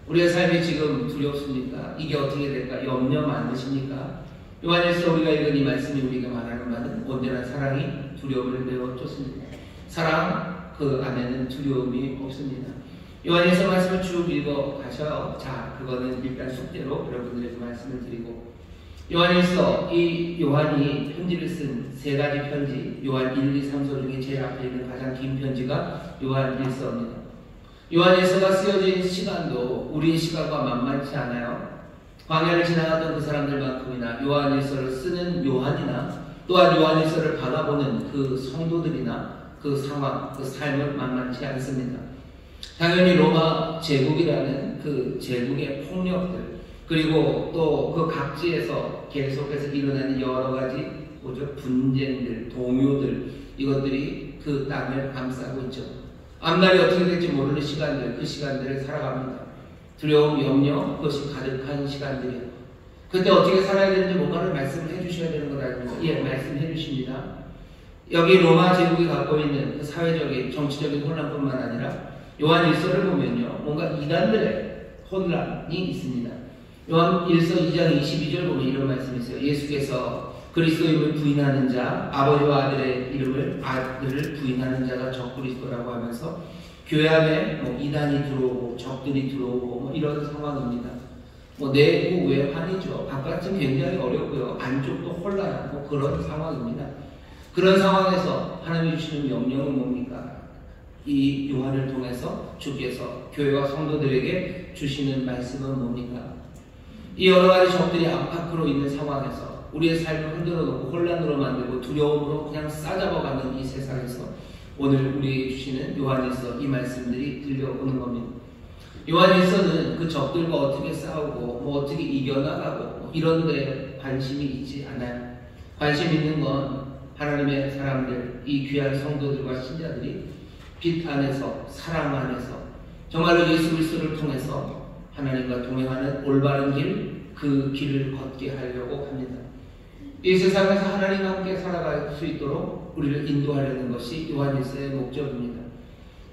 우리의 삶이 지금 두렵습니까? 이게 어떻게 될까? 염려 많으십니까? 요한일서 우리가 읽은 이 말씀이 우리가 말하는 바는 온전한 사랑이 두려움을 내어쫓습니다. 사랑 그 안에는 두려움이 없습니다. 요한일서 말씀을 쭉 읽어 가셔요. 자, 그거는 일단 숙제로 여러분들에게 말씀을 드리고, 요한일서, 이 요한이 편지를 쓴 세 가지 편지, 요한 1, 2, 3서 중에 제일 앞에 있는 가장 긴 편지가 요한일서입니다. 요한일서가 쓰여진 시간도 우리의 시간과 만만치 않아요. 광야를 지나가던 그 사람들만큼이나 요한일서를 쓰는 요한이나 또한 요한일서를 받아보는 그 성도들이나 그 상황, 그 삶은 만만치 않습니다. 당연히 로마 제국이라는 그 제국의 폭력들, 그리고 또 그 각지에서 계속해서 일어나는 여러 가지 분쟁들, 동요들, 이것들이 그 땅을 감싸고 있죠. 앞날이 어떻게 될지 모르는 시간들, 그 시간들을 살아갑니다. 두려움, 염려, 그것이 가득한 시간들이에요. 그때 어떻게 살아야 되는지 뭔가를 말씀을 해주셔야 되는 걸 알고, 예, 말씀해 주십니다. 여기 로마 제국이 갖고 있는 그 사회적인, 정치적인 혼란뿐만 아니라 요한일서를 보면요, 뭔가 이단들의 혼란이 있습니다. 요한일서 2장 22절 보면 이런 말씀이 있어요. 예수께서 그리스도임을 부인하는 자, 아버지와 아들의 아들을 부인하는 자가 적그리스도라고 하면서 교회 안에 이단이 들어오고 적들이 들어오고 이런 상황입니다. 내부 외환이죠. 바깥은 굉장히 어렵고요. 안쪽도 혼란하고 그런 상황입니다. 그런 상황에서 하나님이 주시는 명령은 뭡니까? 이 요한을 통해서 주께서 교회와 성도들에게 주시는 말씀은 뭡니까? 이 여러 가지 적들이 안팎으로 있는 상황에서 우리의 삶을 흔들어 놓고 혼란으로 만들고 두려움으로 그냥 싸잡아가는 이 세상에서 오늘 우리에게 주시는 요한일서 이 말씀들이 들려오는 겁니다. 요한일서는 그 적들과 어떻게 싸우고 어떻게 이겨나가고 이런 데 관심이 있지 않아요. 관심 있는 건 하나님의 사람들, 이 귀한 성도들과 신자들이 빛 안에서, 사랑 안에서 정말로 예수 그리스도를 통해서 하나님과 동행하는 올바른 길, 그 길을 걷게 하려고 합니다. 이 세상에서 하나님과 함께 살아갈 수 있도록 우리를 인도하려는 것이 요한일서의 목적입니다.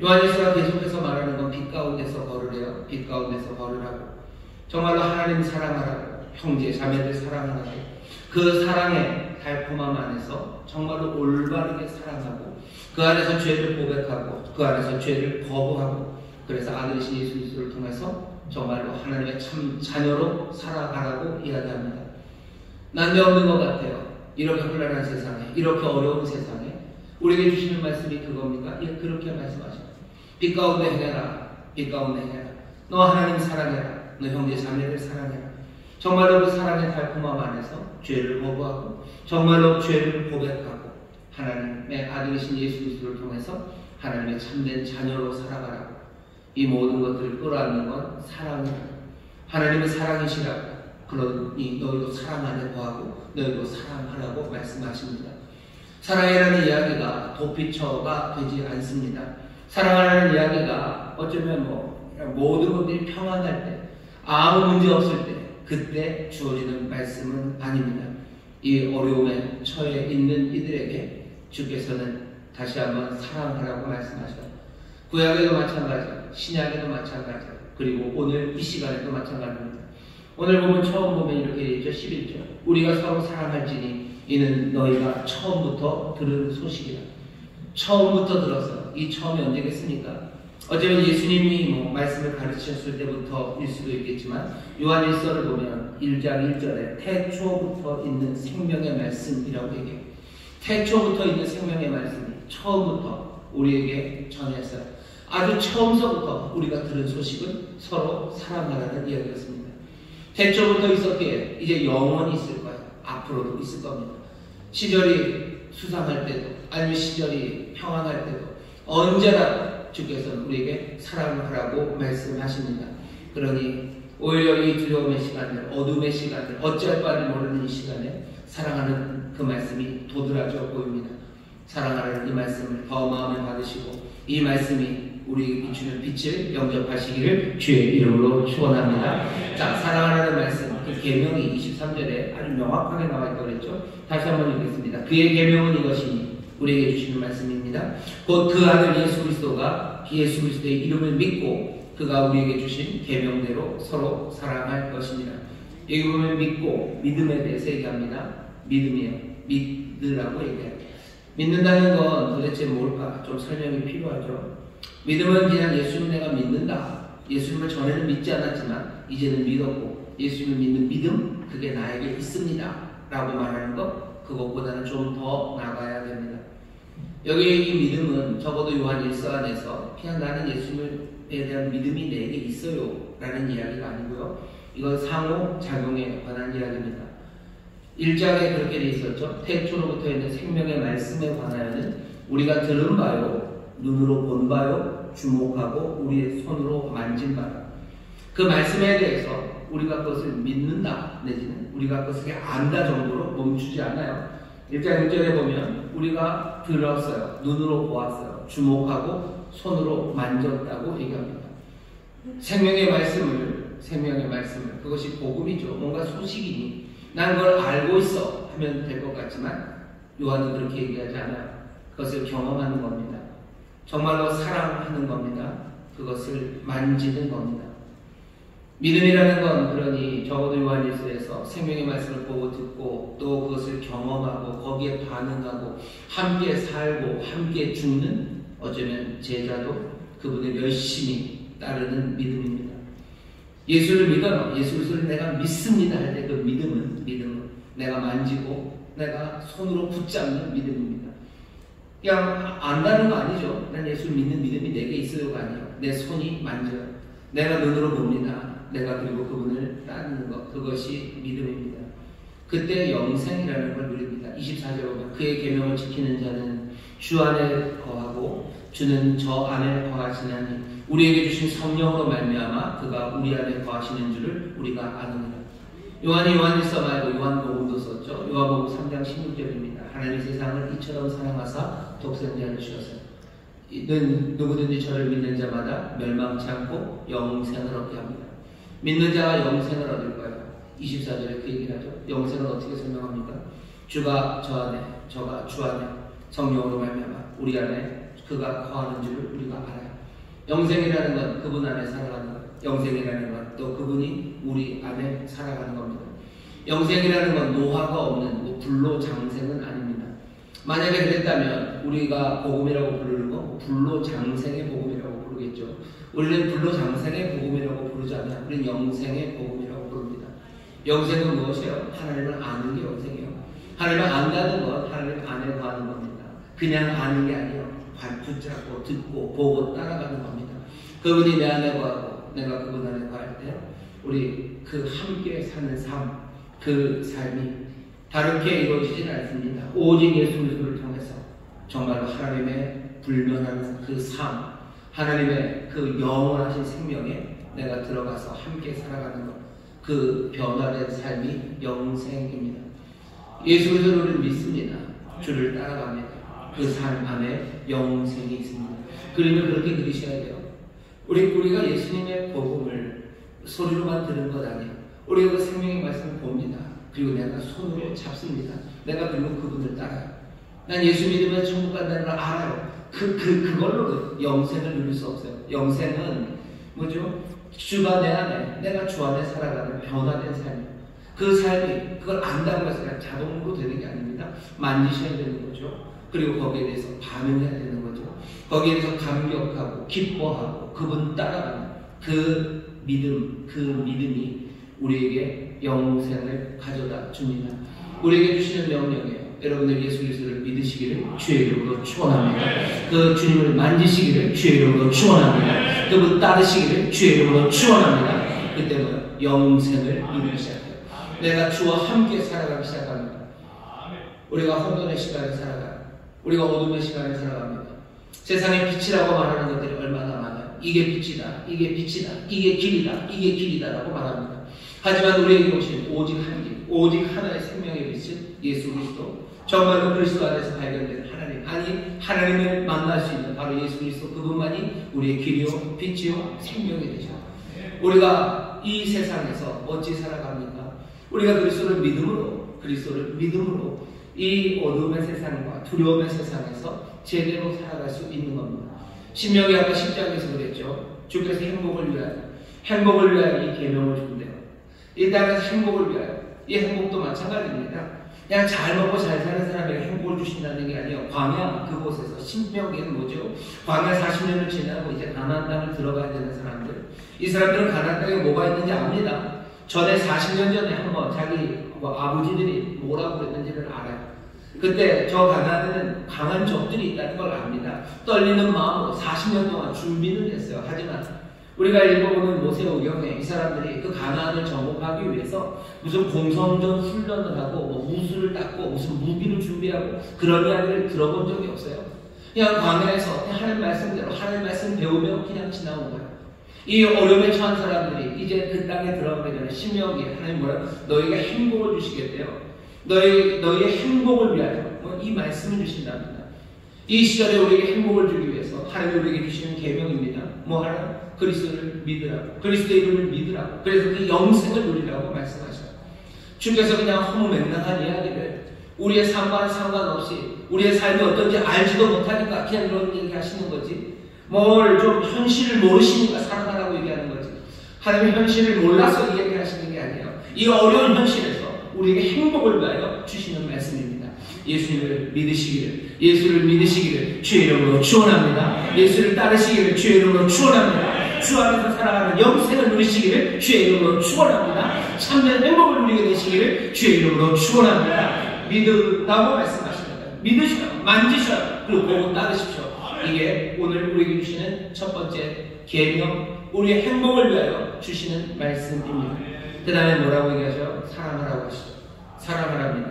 요한일서가 계속해서 말하는 건 빛 가운데서 걸으래요. 빛 가운데서 걸으라고. 정말로 하나님 사랑하라고. 형제, 자매들 사랑하라고. 그 사랑의 달콤함 안에서 정말로 올바르게 사랑하고 그 안에서 죄를 고백하고 그 안에서 죄를 거부하고 그래서 아들이신 예수 그리스도를 통해서 정말로 하나님의 참 자녀로 살아가라고 이야기합니다. 난데없는 것 같아요. 이렇게 혼란한 세상에, 이렇게 어려운 세상에 우리에게 주시는 말씀이 그겁니까? 예, 그렇게 말씀하십니다. 빛 가운데 행해라. 빛 가운데 행해라. 너 하나님 사랑해라. 너 형제 자매를 사랑해라. 정말로 그 사랑의 달콤함 안에서 죄를 거부하고 정말로 죄를 고백하고 하나님의 아들이신 예수 그리스도를 통해서 하나님의 참된 자녀로 살아가라고. 이 모든 것들을 끌어안는 건 사랑이다. 하나님은 사랑이시라고. 그러니 너희도 사랑 안에 거하고 너희도 사랑하라고 말씀하십니다. 사랑이라는 이야기가 도피처가 되지 않습니다. 사랑하라는 이야기가 어쩌면 모든 것들이 평안할 때, 아무 문제 없을 때, 그때 주어지는 말씀은 아닙니다. 이 어려움에 처해 있는 이들에게 주께서는 다시 한번 사랑하라고 말씀하셔요. 구약에도 마찬가지고 신약에도 마찬가지고 그리고 오늘 이 시간에도 마찬가지입니다. 오늘 보면 처음 보면 이렇게 되죠. 11절. 우리가 서로 사랑할지니 이는 너희가 처음부터 들은 소식이다. 처음부터 들어서 이 처음이 언제겠습니까? 어쩌면 예수님이 말씀을 가르치셨을 때부터일 수도 있겠지만 요한일서를 보면 1장 1절에 태초부터 있는 생명의 말씀이라고 얘기해요. 태초부터 있는 생명의 말씀이 처음부터 우리에게 전했어요. 아주 처음서부터 우리가 들은 소식은 서로 사랑하라는 이야기였습니다. 태초부터 있었기에 이제 영원히 있을 거예요. 앞으로도 있을 겁니다. 시절이 수상할 때도 아니면 시절이 평안할 때도 언제나 주께서는 우리에게 사랑하라고 말씀하십니다. 그러니 오히려 이 두려움의 시간들, 어둠의 시간들, 어찌할 바를 모르는 이 시간에 사랑하는 그 말씀이 도드라져 보입니다. 사랑하는 이 말씀을 더 마음에 받으시고 이 말씀이 우리에게 비추는 빛을 영접하시기를 주의 이름으로 축원합니다. 자, 사랑하는 말씀, 그 계명이 23절에 아주 명확하게 나와 있다고 그랬죠. 다시 한번 읽겠습니다. 그의 계명은 이것이니 우리에게 주시는 말씀입니다. 곧 그 아들 예수 그리스도가 예수 그리스도의 이름을 믿고 그가 우리에게 주신 계명대로 서로 사랑할 것입니다. 여기 보면 믿고 믿음에 대해서 얘기합니다. 믿음이에요. 믿으라고 얘기해요. 믿는다는 건 도대체 뭘까? 좀 설명이 필요하죠. 믿음은 그냥 예수님 내가 믿는다. 예수님을 전에는 믿지 않았지만 이제는 믿었고 예수님을 믿는 믿음 그게 나에게 있습니다. 라고 말하는 것 그것보다는 좀 더 나가야 됩니다. 여기 이 믿음은 적어도 요한 1서 안에서 그냥 나는 예수님에 대한 믿음이 내게 있어요 라는 이야기가 아니고요. 이건 상호작용에 관한 이야기입니다. 1장에 그렇게 되어 있었죠. 태초로부터 있는 생명의 말씀에 관하여는 우리가 들은 바요, 눈으로 본 바요, 주목하고 우리의 손으로 만진 바라. 그 말씀에 대해서 우리가 그것을 믿는다 내지는 우리가 그것을 안다 정도로 멈추지 않아요. 1장 1절에 보면 우리가 들었어요, 눈으로 보았어요, 주목하고 손으로 만졌다고 얘기합니다. 생명의 말씀을 그것이 복음이죠. 뭔가 소식이니 난 그걸 알고 있어 하면 될 것 같지만 요한은 그렇게 얘기하지 않아요. 그것을 경험하는 겁니다. 정말로 사랑하는 겁니다. 그것을 만지는 겁니다. 믿음이라는 건 그러니 적어도 요한 1서에서 생명의 말씀을 보고 듣고 또 그것을 경험하고 거기에 반응하고 함께 살고 함께 죽는 어쩌면 제자도 그분을 열심히 따르는 믿음입니다. 예수를 믿어요. 예수를 내가 믿습니다 할 때 그 믿음은 내가 만지고 내가 손으로 붙잡는 믿음입니다. 그냥 안다는 거 아니죠. 난 예수를 믿는 믿음이 내게 있어요가 아니에요. 내 손이 만져요. 내가 눈으로 봅니다. 내가 그리고 그분을 따르는 것 그것이 믿음입니다. 그때 영생이라는 걸 누립니다. 24절에 보면 그의 계명을 지키는 자는 주 안에 거하고 주는 저 안에 거하시나니 우리에게 주신 성령으로 말미암아 그가 우리 안에 거하시는 줄을 우리가 아느니라. 요한이 요한일서 말고 요한복음도 썼죠. 요한복음 3장 16절입니다. 하나님이 세상을 이처럼 사랑하사 독생자를 주셨어요. 이는 누구든지 저를 믿는 자마다 멸망치 않고 영생을 얻게 합니다. 믿는 자가 영생을 얻을 거예요. 24절에 그 얘기를 하죠. 영생을 어떻게 설명합니까? 주가 저 안에, 저가 주 안에 성령으로 말미암아 우리 안에 그가 거하는 줄을 우리가 알아요. 영생이라는 건 그분 안에 살아가는 것. 영생이라는 건 또 그분이 우리 안에 살아가는 겁니다. 영생이라는 건 노화가 없는 불로장생은 아닙니다. 만약에 그랬다면 우리가 복음이라고 부르는 거 불로장생의 복음이라고 부르겠죠. 우리는 불로장생의 복음이라고 부르지 않아요. 우리는 영생의 복음이라고 부릅니다. 영생은 무엇이에요? 하나님을 아는 게 영생이에요. 하나님을 안다는 건 하나님 안에 거하는 겁니다. 그냥 아는 게 아니에요. 붙잡고 듣고 보고 따라가는 겁니다. 그분이 내 안에 거하고 내가 그분 안에 거할 때 우리 그 함께 사는 삶, 그 삶이 다르게 이루어지지는 않습니다. 오직 예수 그리스도를 통해서 정말로 하나님의 불변하는 그 삶, 하나님의 그 영원하신 생명에 내가 들어가서 함께 살아가는 것, 그 변화된 삶이 영생입니다. 예수 그리스도를 믿습니다. 주를 따라갑니다. 그 삶 안에 영생이 있습니다. 그림을 그렇게 그리셔야 돼요. 우리가 예수님의 복음을 소리로만 들은 것 아니에요. 우리가 그 생명의 말씀을 봅니다. 그리고 내가 손으로 잡습니다. 내가 그리고 그분을 따라요. 난 예수 믿으면 천국 간다는 걸 알아요. 그걸로 영생을 누릴 수 없어요. 영생은 뭐죠? 주가 내 안에, 내가 주 안에 살아가는 변화된 삶이에요. 그 삶이 그걸 안다고 해서 그냥 자동으로 되는 게 아닙니다. 만지셔야 되는 거죠. 그리고 거기에 대해서 반응해야 되는 거죠. 거기에 대해서 감격하고 기뻐하고 그분 따라가는 그 믿음이 우리에게 영생을 가져다 줍니다. 우리에게 주시는 명령이에요. 여러분들 예수 그리스도를 믿으시기를 주의 이름으로 축원합니다. 그 주님을 만지시기를 주의 이름으로 축원합니다. 그분 따르시기를 주의 이름으로 축원합니다. 그때는 영생을 누리기 시작해요. 내가 주와 함께 살아가기 시작합니다. 우리가 혼돈의 시간에 살아가요. 우리가 어둠의 시간에 살아갑니다. 세상의 빛이라고 말하는 것들이 얼마나 많아요. 이게 빛이다, 이게 빛이다, 이게 길이다, 이게 길이다라고 말합니다. 하지만 우리에게 오신 오직 한 길, 오직 하나의 생명의 빛은 예수 그리스도, 정말로 그리스도 안에서 발견된 하나님, 아니 하나님을 만날 수 있는 바로 예수 그리스도, 그분만이 우리의 길이요 빛이요 생명이 되죠. 우리가 이 세상에서 어찌 살아갑니까? 우리가 그리스도를 믿음으로 이 어둠의 세상과 두려움의 세상에서 제대로 살아갈 수 있는 겁니다. 신명기 아까 10장에서 그랬죠. 주께서 행복을 위하여 이 계명을 준대요. 이 땅에서 행복을 위하여, 이 행복도 마찬가지입니다. 그냥 잘 먹고 잘 사는 사람에게 행복을 주신다는 게 아니에요. 광야 그곳에서, 신명기는 뭐죠? 광야 40년을 지나고 이제 가나안 땅을 들어가야 되는 사람들, 이 사람들은 가나안 땅에 뭐가 있는지 압니다. 전에 40년 전에 한번 자기 아버지들이 뭐라고 그랬는지를 알아요. 그때 저 가나안에는 강한 적들이 있다는 걸 압니다. 떨리는 마음으로 40년 동안 준비는 했어요. 하지만 우리가 읽어보는 모세오경에 이 사람들이 그 가나안을 정복하기 위해서 무슨 공성전 훈련을 하고 무술을 닦고 무슨 무기를 준비하고 그런 이야기를 들어본 적이 없어요. 그냥 광야에서 하나님 말씀대로 하나님 말씀 배우며 그냥 지나온 거예요. 이 어려움에 처한 사람들이 이제 그 땅에 들어가기 전에 신명기에 하나님 뭐라, 너희가 행복을 주시겠대요. 너희의 행복을 위하여 이 말씀을 주신답니다. 이 시절에 우리에게 행복을 주기 위해서 하나님 우리에게 주시는 계명입니다. 뭐 하나? 그리스도를 믿으라고, 그리스도의 이름을 믿으라고, 그래서 그 영생을 누리라고 말씀하셔요. 주께서 그냥 허무맹랑한 이야기를 우리의 삶과는 상관없이 우리의 삶이 어떤지 알지도 못하니까 그냥 그런 얘기 하시는 거지, 뭘 좀 현실을 모르시니까 살아가라고 얘기하는 거지, 하나님의 현실을 몰라서 이야기하시는 게 아니에요. 이 어려운 현실에서 우리에게 행복을 위하여 주시는 말씀입니다. 예수를 믿으시기를 주의 이름으로 축원합니다. 예수를 따르시기를 주의 이름으로 축원합니다. 주 안에서 살아가는 영생을 누리시기를 주의 이름으로 축원합니다. 참된 행복을 누리게 되시기를 주의 이름으로 축원합니다. 믿으라고 말씀하십니다. 믿으셔요, 만지셔요, 그리고 보고 따르십시오. 이게 오늘 우리에게 주시는 첫 번째 계명, 우리의 행복을 위하여 주시는 말씀입니다. 그 다음에 뭐라고 얘기하죠? 사랑하라고 하시죠. 사랑하랍니다.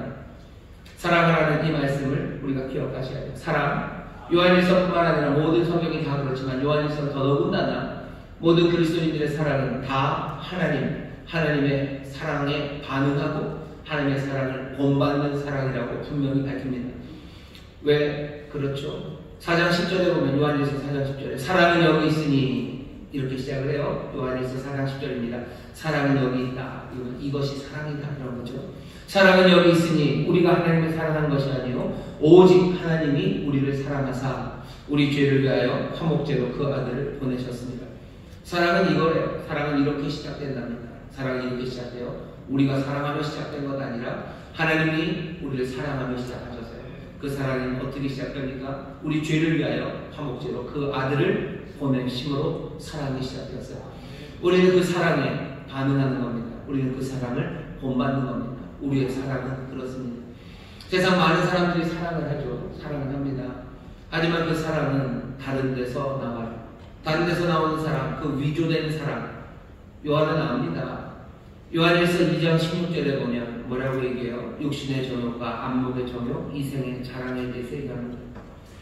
사랑하라는 이 말씀을 우리가 기억하셔야 돼요. 사랑, 요한일서뿐만 아니라 모든 성경이 다 그렇지만 요한일서는 더더군다나 모든 그리스도인들의 사랑은 다 하나님의 사랑에 반응하고 하나님의 사랑을 본받는 사랑이라고 분명히 밝힙니다. 왜 그렇죠? 4장 10절에 보면 요한일서 4장 10절에 사랑은 여기 있으니 이렇게 시작을 해요. 요한일서 4장 10절입니다. 사랑은 여기 있다. 이것이 사랑이다. 이런 거죠. 사랑은 여기 있으니 우리가 하나님을 사랑한 것이 아니요 오직 하나님이 우리를 사랑하사 우리 죄를 위하여 화목제로 그 아들을 보내셨습니다. 사랑은 이거예요. 사랑은 이렇게 시작된답니다. 사랑이 이렇게 시작돼요. 우리가 사랑하며 시작된 것 아니라 하나님이 우리를 사랑하며 시작하셨어요. 그 사랑은 어떻게 시작됩니까? 우리 죄를 위하여 화목제로 그 아들을 보내심으로 사랑이 시작되었어요. 우리는 그 사랑에 반응하는 겁니다. 우리는 그 사랑을 본받는 겁니다. 우리의 사랑은 그렇습니다. 세상 많은 사람들이 사랑을 하죠. 사랑을 합니다. 하지만 그 사랑은 다른 데서 나와요. 다른 데서 나오는 사랑, 그 위조된 사랑, 요한은 압니다. 요한일서 2장 16절에 보면 뭐라고 얘기해요? 육신의 정욕과 안목의 정욕, 이생의 자랑에 대해서 얘기합니다.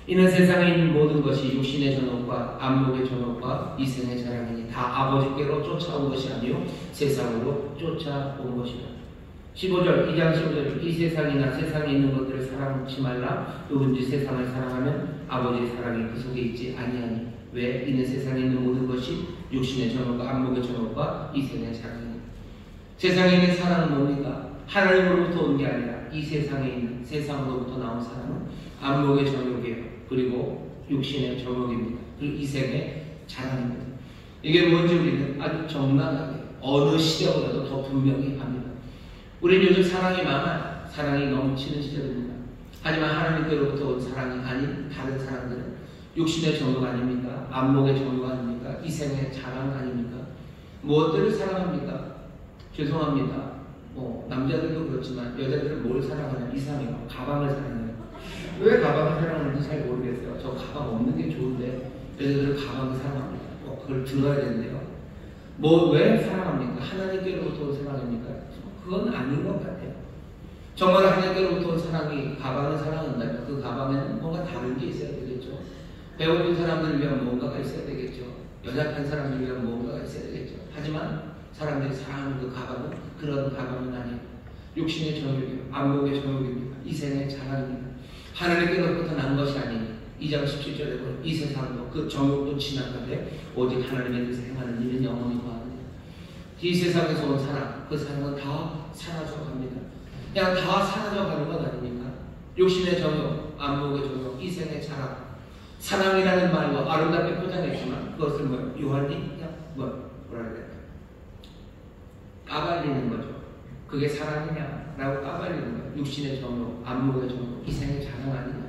이는 세상에 있는 모든 것이 육신의 정욕과 안목의 정욕과 이생의 자랑이니 다 아버지께로 쫓아온 것이 아니요 세상으로 쫓아온 것이다. 15절, 2장 15절, 이 세상이나 세상에 있는 것들을 사랑치 말라. 누군지 세상을 사랑하면 아버지의 사랑이 그 속에 있지 아니하니. 왜? 이는 세상에 있는 모든 것이 육신의 정욕과 안목의 정욕과 이생의 자랑이니. 세상에 있는 사랑은 뭡니까? 하나님으로부터 온 게 아니라 이 세상에 있는, 세상으로부터 나온 사랑은 안목의 정욕이에요. 그리고 육신의 정욕입니다. 그리고 이생의 자랑입니다. 이게 뭔지 우리는 아주 정당하게 어느 시대보다도 더 분명히 합니다. 우리는 요즘 사랑이 많아요. 사랑이 넘치는 시절입니다. 하지만 하나님께로부터 온 사랑이 아닌 다른 사랑들은 육신의 정욕 아닙니까? 안목의 정욕 아닙니까? 이생의 자랑 아닙니까? 무엇들을 사랑합니까? 죄송합니다. 남자들도 그렇지만 여자들은 뭘 사랑하냐? 이상해요. 가방을 사랑해요. 왜 가방을 사랑하는지 잘 모르겠어요. 저 가방 없는 게 좋은데 여자들은 가방을 사랑합니다. 그걸 들어야 되는데요. 왜 사랑합니까? 하나님께로부터 온 사랑입니까? 그건 아닌 것 같아요. 정말 하나님께로부터 온 사랑이 가방을 사랑한다면 그 가방에는 뭔가 다른 게 있어야 되겠죠. 배고픈 사람들을 위한 뭔가가 있어야 되겠죠. 연약한 사람들 위한 뭔가가 있어야 되겠죠. 하지만 사람들이 사랑하는 그 가방은 그런 가방은 아니에요. 육신의 정욕이요, 안목의 정욕입니다. 이 생의 자랑입니다. 하나님께로부터 난 것이 아니니 2장 17절에 보면 이 세상도 그 정욕도 지나가되 오직 하나님의 뜻을 행하는 이는 영원히 거하느니라. 이 세상에서 온 사랑, 그 사랑은 다 사라져갑니다. 그냥 다 사라져가는 건 아닙니까? 육신의 정욕, 안목의 정욕, 이 생의 자랑, 사랑이라는 말로 아름답게 포장했지만 그것을 요한이 그냥 뭐라 해야 될까? 까발리는 거죠. 그게 사랑이냐라고 까발리는 거예요. 육신의 정욕, 안목의 정욕, 이 생의 자랑 아니냐.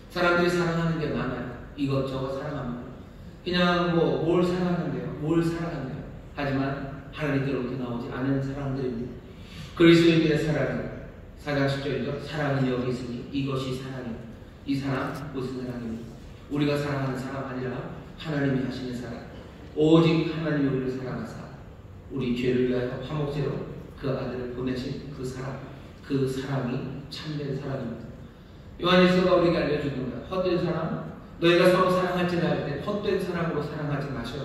사람들이 사랑하는 게 많아요. 이것저것 사랑합니다. 그냥 뭘 사랑한대요? 뭘 사랑한대요? 하지만 하나님께로부터 나오지 않은 사랑들입니다. 그리스도인들의 사랑은 4장 10절이죠. 사랑은 여기 있으니 이것이 사랑입니다. 이 사랑 무슨 사랑입니까? 우리가 사랑하는 사랑 아니라 하나님이 하시는 사랑. 오직 하나님이 우리를 사랑하사 우리 죄를 위하여 화목제로 그 아들을 보내신 그 사랑, 그 사랑이 참된 사랑입니다. 요한일서가 우리에게 알려주는 거야. 헛된 사랑, 너희가 서로 사랑할지라 할 때 헛된 사랑으로 사랑하지 마셔.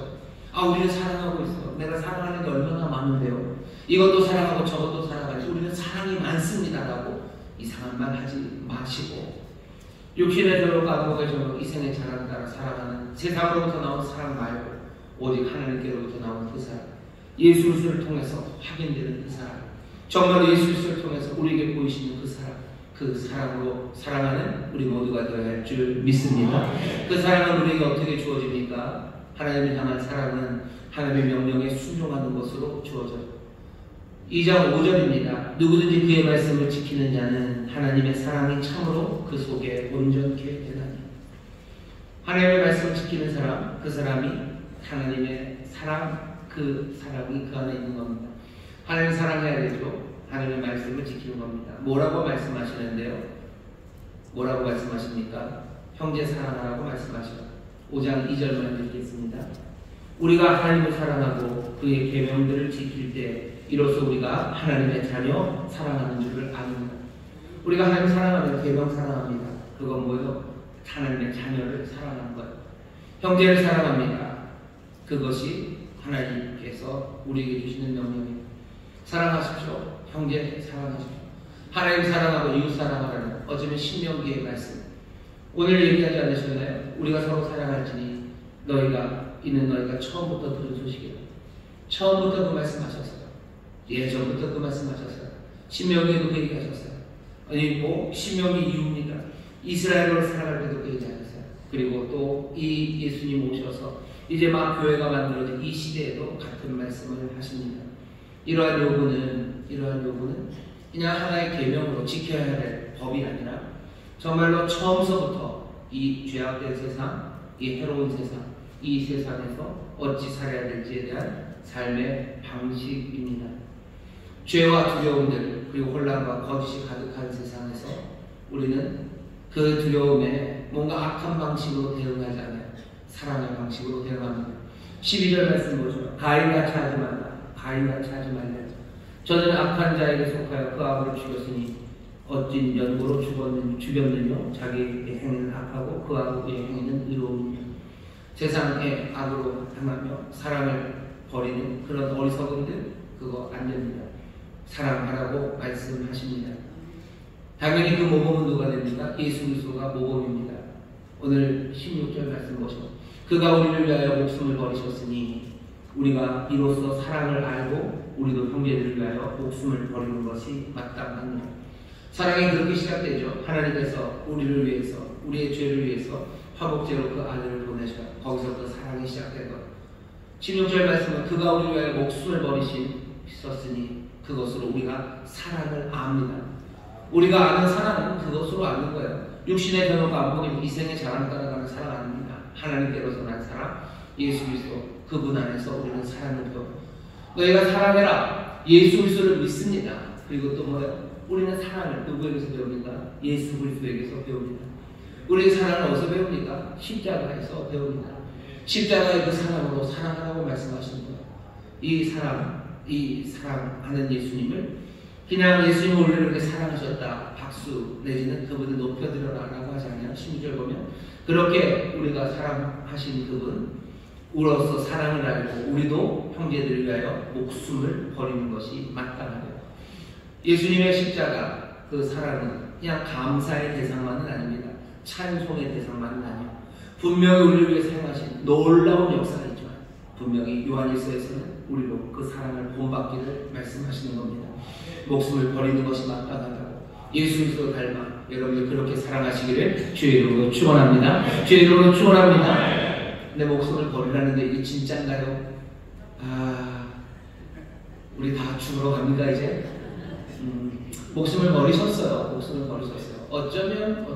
우리는 사랑하고 있어. 내가 사랑하는 게 얼마나 많은데요. 이것도 사랑하고 저것도 사랑하지. 우리는 사랑이 많습니다라고 이상한 말 하지 마시고 육신의 정욕, 안목의 정욕, 이 생의 자랑 따라 살아가는 세상으로부터 나온 사랑 말고 오직 하나님께로부터 나온 그 사랑, 예수 그리스도를 통해서 확인되는 그 사랑, 정말 예수 그리스도를 통해서 우리에게 보이시는 그 사랑, 그 사랑으로 사랑하는 우리 모두가 되어야 할 줄 믿습니다. 그 사랑은 우리에게 어떻게 주어집니까? 하나님을 향한 사랑은 하나님의 명령에 순종하는 것으로 주어져요. 2장 5절입니다. 누구든지 그의 말씀을 지키는 자는 하나님의 사랑이 참으로 그 속에 온전케 되나니. 하나님의 말씀을 지키는 사람, 그 사람이 하나님의 사랑, 그 사랑이 그 안에 있는 겁니다. 하나님 사랑해야 되죠. 하나님의 말씀을 지키는 겁니다. 뭐라고 말씀하시는데요? 뭐라고 말씀하십니까? 형제 사랑하라고 말씀하시죠. 5장 2절만 읽겠습니다. 우리가 하나님을 사랑하고 그의 계명들을 지킬 때 이로써 우리가 하나님의 자녀 사랑하는 줄을 아닙니다. 우리가 하나님 사랑하면 계명 사랑합니다. 그건 뭐예요? 하나님의 자녀를 사랑하는 거예요. 형제를 사랑합니다. 그것이 하나님께서 우리에게 주시는 명령입니다. 사랑하십시오. 형제 사랑하십시오. 하나님 사랑하고 이웃 사랑하라는 어쩌면 신명기의 말씀. 오늘 얘기하지 않으셨나요? 우리가 서로 사랑할지니 너희가 처음부터 들은 소식이다. 처음부터 그 말씀하셨어요. 예전부터 그 말씀하셨어요. 신명기에도 그 얘기하셨어요. 아니 신명기 이후입니다. 이스라엘을 사랑할 때도 그 얘기하셨어요. 그리고 또 이 예수님 오셔서 이제 막 교회가 만들어진 이 시대에도 같은 말씀을 하십니다. 이러한 요구는 그냥 하나의 계명으로 지켜야 할 법이 아니라 정말로 처음서부터 이 죄악된 세상, 이 해로운 세상, 이 세상에서 어찌 살아야 될지에 대한 삶의 방식입니다. 죄와 두려움들 그리고 혼란과 거짓이 가득한 세상에서 우리는 그 두려움에 뭔가 악한 방식으로 대응하지 않아요. 사랑의 방식으로 대응합니다. 12절 말씀 보죠. 가인같이 하지 말라. 가인같이 하지 말라. 저는 악한 자에게 속하여 그 아버를 죽였으니 어찐 연고로 죽였느뇨. 자기의 행위는 악하고 그 아버의 행위는 의로우니라. 세상의 악으로 행하며 사랑을 버리는 그런 어리석은들 그거 안 됩니다. 사랑하라고 말씀하십니다. 당연히 그 모범은 누가 됩니까? 예수 그리스도가 모범입니다. 오늘 16절 말씀 보시죠. 그가 우리를 위하여 목숨을 버리셨으니 우리가 이로써 사랑을 알고 우리도 형제들을 위하여 목숨을 버리는 것이 마땅합니다. 사랑이 그렇게 시작되죠. 하나님께서 우리를 위해서, 우리의 죄를 위해서 화목제로 그 아들을 보내셔. 거기서부터 사랑이 시작된 것. 16절 말씀은 그가 우리를 위하여 목숨을 버리셨으니 그것으로 우리가 사랑을 압니다. 우리가 아는 사랑은 그것으로 아는 거예요. 육신의 변호가 안목인 이생의 자랑 따라가는 사랑 아닙니다. 하나님께로서 난 사랑, 예수 그리스도 그분 안에서 우리는 사랑을 배워요. 너희가 사랑해라. 예수 그리스도를 믿습니다. 그리고 또 뭐예요? 우리는 사랑을 누구에게서 배웁니까? 예수 그리스도에게서 배웁니다. 우리의 사랑을 어디서 배웁니까? 십자가에서 배웁니다. 십자가의 그 사랑으로 사랑하라고 말씀하시는 거예요. 이 사랑하는 예수님을 그냥 예수님을 우리를 이렇게 사랑하셨다 박수 내지는 그분을 높여드려라 라고 하지 않아요. 16절 보면 그렇게 우리가 사랑하신 그분 우로서 사랑을 알고 우리도 형제들을 위하여 목숨을 버리는 것이 마땅하다. 예수님의 십자가 그 사랑은 그냥 감사의 대상만은 아닙니다. 찬송의 대상만은 아니에요. 분명히 우리를 위해 사용하신 놀라운 역사가 있지만 분명히 요한일서에서는 우리로 그 사랑을 본받기를 말씀하시는 겁니다. 목숨을 버리는 것이 마땅하다고. 예수 그리스도 닮아 여러분들 그렇게 사랑하시기를 주의 이름으로 축원합니다. 주의 이름으로 축원합니다. 내 목숨을 버리라는데 이게 진짜인가요? 우리 다 죽으러 갑니까 이제? 목숨을 버리셨어요. 목숨을 버리셨어요. 어쩌면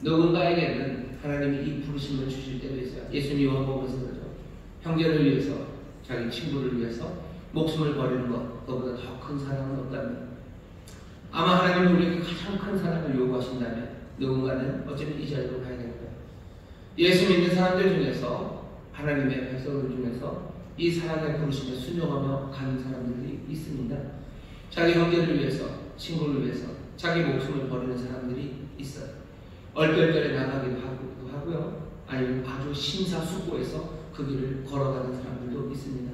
누군가에게는 하나님이 이 부르심을 주실 때도 있어요. 예수님 요한복음에서 그러죠. 형제를 위해서, 자기 친구를 위해서 목숨을 버리는 것, 그보다 더 큰 사랑은 없다면, 아마 하나님이 우리에게 가장 큰 사랑을 요구하신다면 누군가는 어쩌면 이 자리로 가야 될 거예요. 예수 믿는 사람들 중에서, 하나님의 백성들 중에서 이 사랑의 부르심에 순종하며 가는 사람들이 있습니다. 자기 형제를 위해서, 친구를 위해서 자기 목숨을 버리는 사람들이 있어요. 얼떨결에 나가기도 하고요. 아니면 아주 심사숙고해서 그 길을 걸어가는 사람들도 있습니다.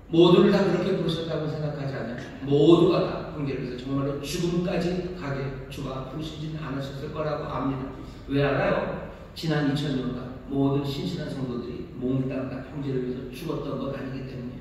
모두를 다 그렇게 부르셨다고 생각하지 않아요. 모두가 다 형제를 위해서 정말로 죽음까지 가게 주가 부르시지는 않으셨을 거라고 압니다. 왜 알아요? 지난 2000년간 모든 신실한 성도들이 몽땅 다 형제를 위해서 죽었던 것 아니기 때문이에요.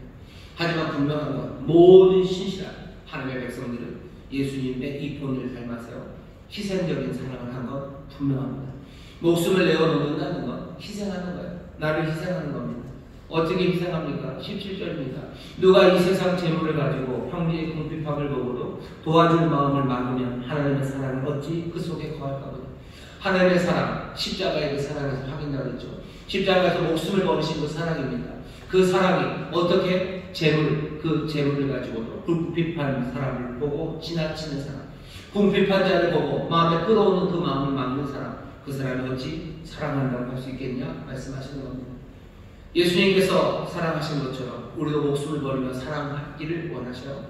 하지만 분명한 건 모든 신실한 하나님의 백성들은 예수님의 이 본을 닮아서요. 희생적인 사랑을 한 건 분명합니다. 목숨을 내어놓는다는 건 희생하는 거예요. 나를 희생하는 겁니다. 어떻게 희생합니까? 17절입니다. 누가 이 세상 재물을 가지고 형제의 궁핍함을 보고도 도와줄 마음을 막으면 하나님의 사랑을 어찌 그 속에 거할까 보냐. 하나님의 사랑, 십자가의 그 사랑에서 확인하고 있죠. 십자가에서 목숨을 버리신 그 사랑입니다. 그 사랑이 어떻게 그 재물을 가지고도 궁핍한 사람을 보고 지나치는 사람, 궁핍한 자를 보고 마음에 끌어오는 그 마음을 막는 사람, 그 사람이 어찌 사랑한다고 할 수 있겠냐 말씀하시는 겁니다. 예수님께서 사랑하신 것처럼 우리도 목숨을 버리며 사랑하기를 원하셔요.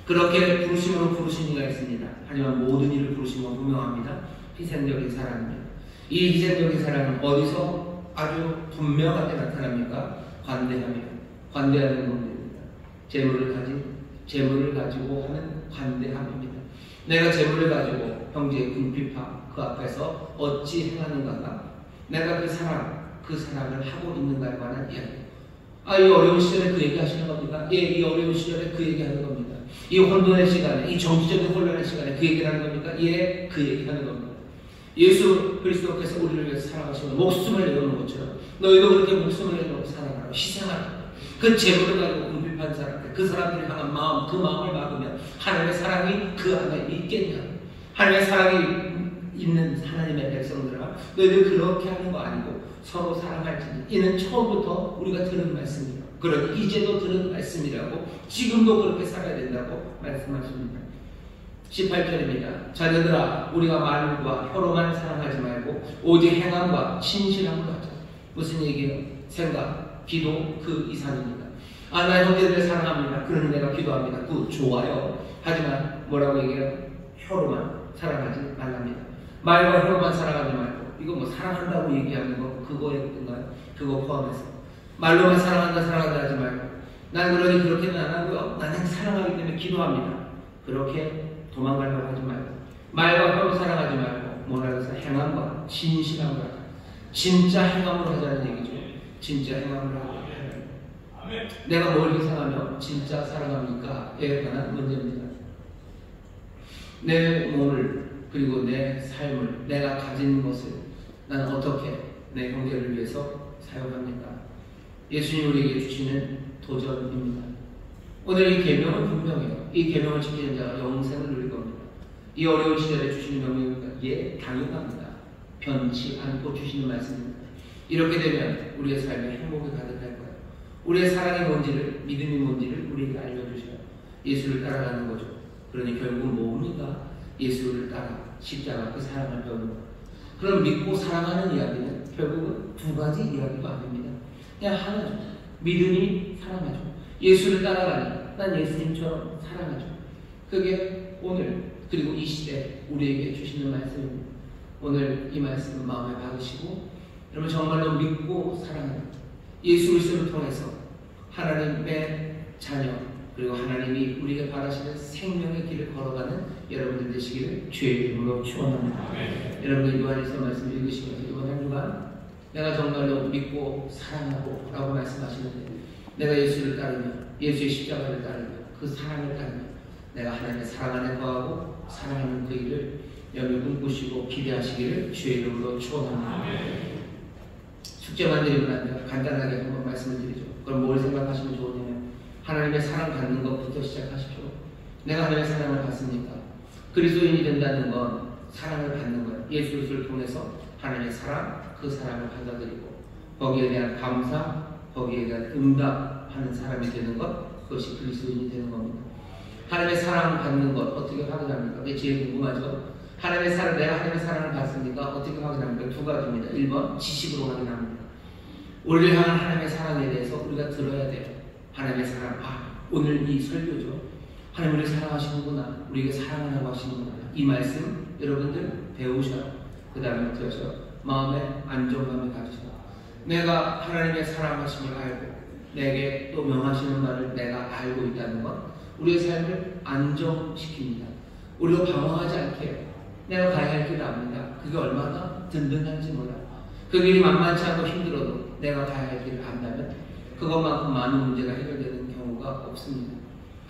그렇게 부르심으로 부르신 이가 있습니다. 하지만 모든 일을 부르심으로 분명합니다. 희생적인 사랑입니다. 이 희생적인 사랑은 어디서 아주 분명하게 나타납니까? 관대함이에요. 관대하는 것입니다. 재물을 가지고 하는 관대함입니다. 내가 재물을 가지고 형제의 궁핍함 그 앞에서 어찌 행하는가가 내가 그 사랑을 하고 있는가에 관한 이야기예요. 이 어려운 시절에 그 얘기 하시는 겁니까? 예, 이 어려운 시절에 그 얘기 하는 겁니다. 이 혼돈의 시간에, 이 정치적인 혼란의 시간에 그 얘기를 하는 겁니까? 예, 그 얘기 하는 겁니다. 예수 그리스도께서 우리를 위해서 살아가시고 목숨을 내놓는 것처럼 너희도 그렇게 목숨을 내놓고 살아가라, 희생하라. 그 재물을 가지고 궁핍한 사람들, 그 사람들을 향한 마음, 그 마음을 막으면 하나님의 사랑이 그 안에 있겠냐? 하나님의 사랑이 있는 하나님의 백성들아, 너희들 그렇게 하는 거 아니고 서로 사랑할지니 이는 처음부터 우리가 들은 말씀이에요. 그러니 이제도 들은 말씀이라고, 지금도 그렇게 살아야 된다고 말씀하십니다. 18절입니다. 자녀들아, 우리가 말과 혀로만 사랑하지 말고 오직 행함과 진실함으로 하자. 무슨 얘기예요? 생각, 기도 그 이상입니다. 나 형제들을 사랑합니다. 그러니 내가 기도합니다. 좋아요. 하지만 뭐라고 얘기해요? 혀로만 사랑하지 말랍니다. 말과 혀로만 사랑하지 말고, 이거 사랑한다고 얘기하는 거 그거인가요? 그거 포함해서 말로만 사랑한다 하지 말고, 난 그러니 그렇게는 안 하고요. 나는 사랑하기 때문에 기도합니다. 그렇게 도망가려고 하지 말고, 말과 혀로 사랑하지 말고 뭐라 해서 행함과 진실함으로 하자. 진짜 행함으로 하자는 얘기죠. 진짜 행함으로 하자. 내가 뭘 희생하며 진짜 사랑합니까?에 관한 문제입니다. 내 몸을, 그리고 내 삶을, 내가 가진 것을 나는 어떻게 내 형제를 위해서 사용합니까? 예수님 우리에게 주시는 도전입니다. 오늘 이 계명은 분명해요. 이 계명을 지키는 자가 영생을 누릴 겁니다. 이 어려운 시절에 주시는 명령입니까? 예, 당연합니다. 변치 않고 주시는 말씀입니다. 이렇게 되면 우리의 삶에 행복이 가득할 거예요. 우리의 사랑이 뭔지를, 믿음이 뭔지를 우리에게 알려주셔요. 예수를 따라가는 거죠. 그러니 결국은 뭡니까? 예수를 따라 십자가 그 사랑을 배우는 것. 그럼 믿고 사랑하는 이야기는 결국은 두 가지 이야기가 아닙니다. 그냥 하나죠. 믿음이 사랑하죠. 예수를 따라가니 난 예수님처럼 사랑하죠. 그게 오늘 그리고 이 시대 우리에게 주시는 말씀입니다. 오늘 이 말씀을 마음에 받으시고 여러분 정말로 믿고 사랑하는 예수 그리스도를 통해서 하나님의 자녀 그리고 하나님이 우리에게 바라시는 생명의 길을 걸어가는 여러분들 되시기를 주의 이름으로 축원합니다. 여러분들 요한일서 말씀 읽으시면서 이번 한 주간 내가 정말로 믿고 사랑하고 라고 말씀하시는데 내가 예수를 따르며 예수의 십자가를 따르며 그 사랑을 따르며 내가 하나님의 사랑 안에 거하고 사랑하는 그 일을 여러분 꿈꾸시고 기대하시기를 주의 이름으로 축원합니다. 숙제만 드리면 안 돼요. 간단하게 한번 말씀을 드리죠. 그럼 뭘 생각하시면 좋으냐면 하나님의 사랑 받는 것부터 시작하십시오. 내가 하나님의 사랑을 받습니까? 그리스도인이 된다는 건 사랑을 받는 거예요. 예수 그리스도를 통해서 하나님의 사랑, 그 사랑을 받아들이고 거기에 대한 감사, 거기에 대한 응답하는 사람이 되는 것, 그것이 그리스도인이 되는 겁니다. 하나님의 사랑을 받는 것 어떻게 확인합니까? 그게 제일 궁금하죠. 하나님의 사랑, 내가 하나님의 사랑을 받습니까? 어떻게 확인합니까? 두 가지입니다. 1번 지식으로 확인합니다. 우리를 향한 하나님의 사랑에 대해서 우리가 들어야 돼요. 하나님의 사랑, 오늘 이 설교죠. 하나님 우리를 사랑하시는구나, 우리에게 사랑하라고 하시는구나, 이 말씀 여러분들 배우셔요. 그 다음에 어떻게 하셔요? 마음에 안정감을 가지셔요. 내가 하나님의 사랑하심을 알고 내게 또 명하시는 말을 내가 알고 있다는 것, 우리의 삶을 안정시킵니다. 우리가 방황하지 않게 해요. 내가 가야 할 길을 압니다. 그게 얼마나 든든한지 몰라요. 그 길이 만만치 않고 힘들어도 내가 가야 할 길을 안다면 그것만큼 많은 문제가 해결되는 경우가 없습니다.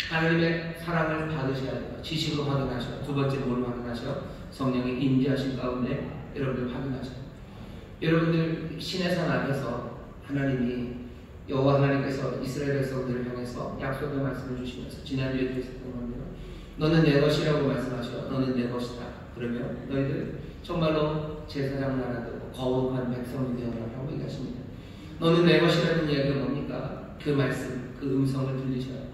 하나님의 사랑을 받으셔야 돼요. 지식으로 확인하셔요. 두 번째 뭘 확인하셔요? 성령의 임재하신 가운데 여러분들 확인하셔요. 여러분들 신의 산 앞에서 하나님이 여호와 하나님께서 이스라엘 백성들을 향해서 약속의 말씀을 주시면서 지난주에도 있었던 겁니다. 너는 내 것이라고 말씀하셔. 너는 내 것이다. 그러면 너희들 정말로 제사장 나라도 거룩한 백성이 되어라라고 얘기하십니다. 너는 내 것이라는 이야기가 뭡니까? 그 말씀, 그 음성을 들리셔요.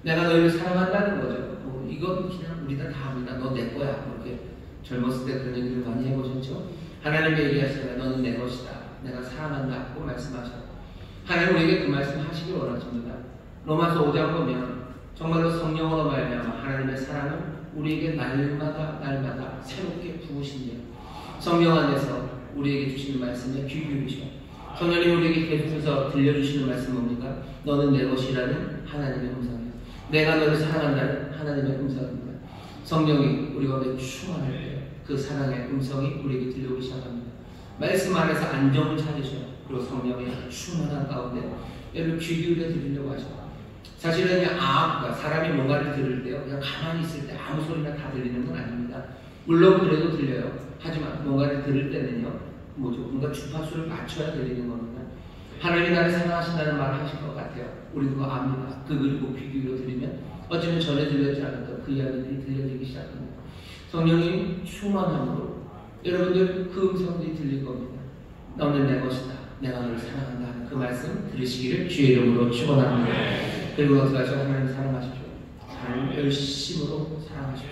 내가 너희를 사랑한다는 거죠. 이건 그냥 우리 다 합니다. 너 내 거야. 이렇게 젊었을 때 그런 얘기를 많이 해보셨죠? 하나님의 얘기하시잖아요. 너는 내 것이다. 내가 사랑한다. 고 말씀하셔요. 하나님 우리에게 그 말씀 하시길 원하십니다. 로마서 5장 보면 정말로 성령으로 말미암아 하나님의 사랑을 우리에게 날마다 새롭게 부으신대요. 성령 안에서 우리에게 주시는 말씀에 귀 기울이셔. 성령님 우리에게 계속해서 들려주시는 말씀 뭡니까? 너는 내 것이라는 하나님의 음성이에요. 내가 너를 사랑한다는 하나님의 음성입니다. 성령이 우리 가운데 충만할 때 그 사랑의 음성이 우리에게 들려오기 시작합니다. 말씀 안에서 안정을 찾으셔요. 그리고 성령의 충만한 가운데 여러분 귀 기울여 드리려고 하셔요. 사실은 그러니까 사람이 뭔가를 들을 때요, 그냥 가만히 있을 때 아무 소리나 다 들리는 건 아닙니다. 물론 그래도 들려요. 하지만 뭔가를 들을 때는요, 뭔가 주파수를 맞춰야 들리는 겁니다. 하나님이 나를 사랑하신다는 말을 하실 것 같아요. 우리도 그거 압니다. 그리고 귀 기울여 들으면 어쩌면 전에 들렸지 않았던 그 이야기들이 들려지기 시작합니다. 성령님 충만함으로 여러분들 그 음성들이 들릴 겁니다. 너는 내 것이다. 내가 너를 사랑한다 하는 그 말씀 들으시기를 주의 이름으로 축원합니다. 그리고 어떻게 하셔? 하나님 사랑하십시오. 하나님 열심으로 사랑하십시오.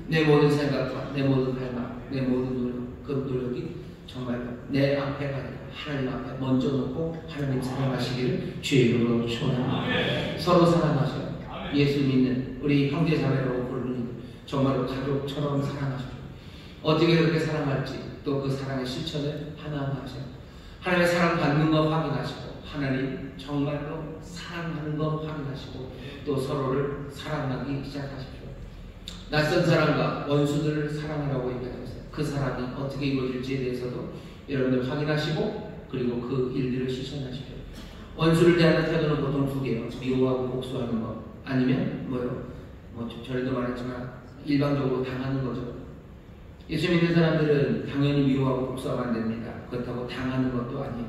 내 모든 생각과 내 모든 갈망, 내 모든 노력, 그 노력이 정말 내 앞에 가리라. 하나님 앞에 먼저 놓고 하나님 사랑하시기를 주의 이름으로 축원합니다. 서로 사랑하셔. 예수 믿는 우리 형제 자매라고 부르는 정말로 가족처럼 사랑하십시오. 어떻게 그렇게 사랑할지 또 그 사랑의 실천을 하나하나 하셔. 하나님의 사랑 받는 거 확인하시고 하나님 정말로 사랑하는 거 확인하시고 또 서로를 사랑하기 시작하십시오. 낯선 사람과 원수들을 사랑하라고 얘기하셨어요. 그 사랑이 어떻게 이루어질지에 대해서도 여러분들 확인하시고 그리고 그 일들을 실천하십시오. 원수를 대하는 태도는 보통 두 개예요. 미워하고 복수하는 것, 아니면 전에도 말했지만 일방적으로 당하는 거죠. 예수 믿는 사람들은 당연히 미워하고 복수하면 안 됩니다. 그렇다고 당하는 것도 아니에요.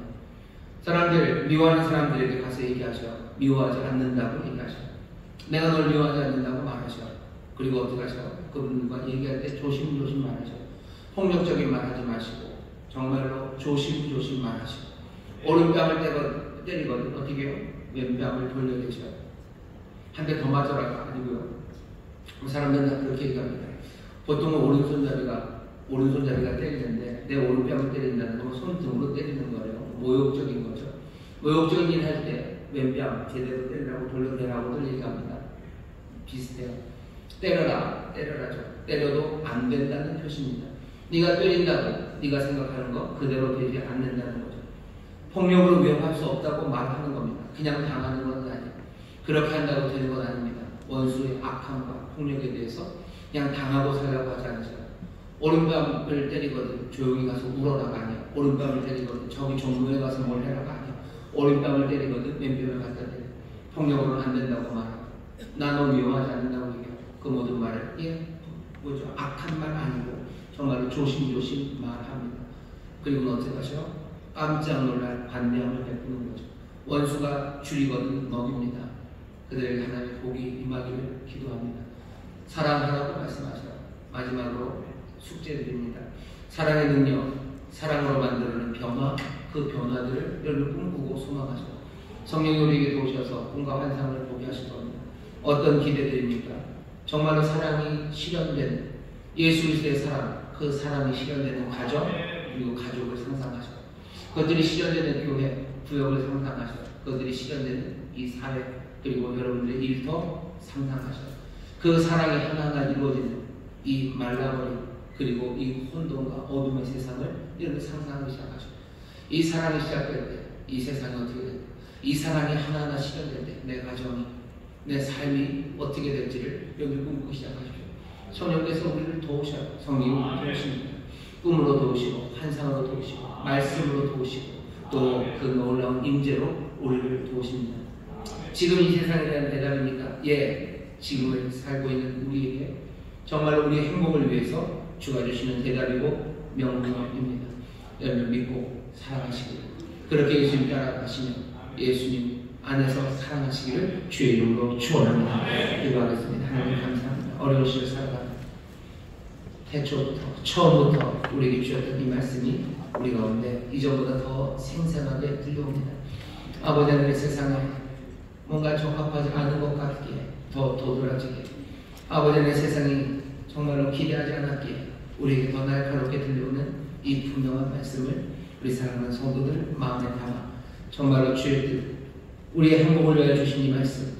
사람들, 미워하는 사람들에게 가서 얘기하셔. 미워하지 않는다고 얘기하셔. 내가 널 미워하지 않는다고 말하셔. 그리고 어떻게 하셔? 그분과 얘기할 때 조심조심 말하셔. 폭력적인 말 하지 마시고 정말로 조심조심 말하시고 오른뺨을 때리거든 어떻게 해요? 왼뺨을 돌려대셔요. 한 대 더 맞아라 아니고요. 사람들은 다 그렇게 얘기합니다. 보통은 오른손잡이가 때리는데 내 오른뺨을 때린다는 건 손등으로 때리는 거예요. 모욕적인 거죠. 모욕적인 일 할 때 왼뺨 제대로 때리라고 돌려대라고들 얘기합니다. 비슷해요. 때려라죠. 때려도 안 된다는 표시입니다. 네가 때린다고 네가 생각하는 거 그대로 되지 않는다는 거죠. 폭력으로 위협할 수 없다고 말하는 겁니다. 그냥 당하는 건 아니에요. 그렇게 한다고 되는 건 아닙니다. 원수의 악함과 폭력에 대해서 그냥 당하고 살라고 하지 않으세요. 오른밤을 때리거든 조용히 가서 울어라가 아니야. 오른밤을 때리거든 저기 종로에 가서 뭘 해라가 아니야. 오른밤을 때리거든 맨뺨을 갖다 대요. 폭력으로는 안 된다고 말하고 나 너 위험하지 않는다고 얘기하고 그 모든 말을 뭐죠? 악한 말 아니고 정말로 조심조심 말합니다. 그리고 어떻게 하셔? 깜짝 놀랄 반면을 베푸는 거죠. 원수가 줄이거든 먹입니다. 그들에게 하나님의 복이 임하기를 기도합니다. 사랑하라고 말씀하셔요. 마지막으로 숙제드립니다. 사랑의 능력, 사랑으로 만드는 변화, 그 변화들을 여러분 꿈꾸고 소망하셔. 성령이 우리에게 도우셔서 꿈과 환상을 보게 하실 겁니다. 어떤 기대들입니까? 정말로 사랑이 실현되는 예수 그리스도의 사랑, 그 사랑이 실현되는 가정, 그리고 가족을 상상하셔. 그것들이 실현되는 교회, 구역을 상상하셔. 그것들이 실현되는 이 사회, 그리고 여러분들의 일터 상상하셔. 그 사랑이 하나하나 이루어지는 이 말라버린 그리고 이 혼돈과 어둠의 세상을 여러분 상상하기 시작하셔. 이 사랑이 시작될 때 이 세상이 어떻게 될까? 이 사랑이 하나하나 실현될 때 내 가정이, 내 삶이 어떻게 될지를 여기 꿈꾸기 시작하십시오. 성령께서 우리를 도우셔요. 성령이 도우십니다. 꿈으로 도우시고 환상으로 도우시고 말씀으로 도우시고 또 그 놀라운 임재로 우리를 도우십니다. 지금 이 세상에 대한 대답입니까? 예, 지금을 살고 있는 우리에게 정말 우리의 행복을 위해서 주가 주시는 대답이고 명령입니다. 여러분 믿고 사랑하시기를, 그렇게 예수님 따라가시면 예수님 안에서 사랑하시기를 주의 이름으로 축원합니다. 기도하겠습니다. 하나님 감사합니다. 어려운 시를 살아가는 태초부터 처음부터 우리에게 주셨던 이 말씀이 우리 가운데 이전보다 더 생생하게 들려옵니다. 아버지 하나님의 세상에 뭔가 적합하지 않은 것 같기에 더 도드라지게, 아버지 하나님의 세상이 정말로 기대하지 않았기에 우리에게 더 날카롭게 들려오는 이 분명한 말씀을 우리 사랑하는 성도들 마음에 담아 정말로 주의 뜻, 우리의 행복을 위하여 주신 이 말씀,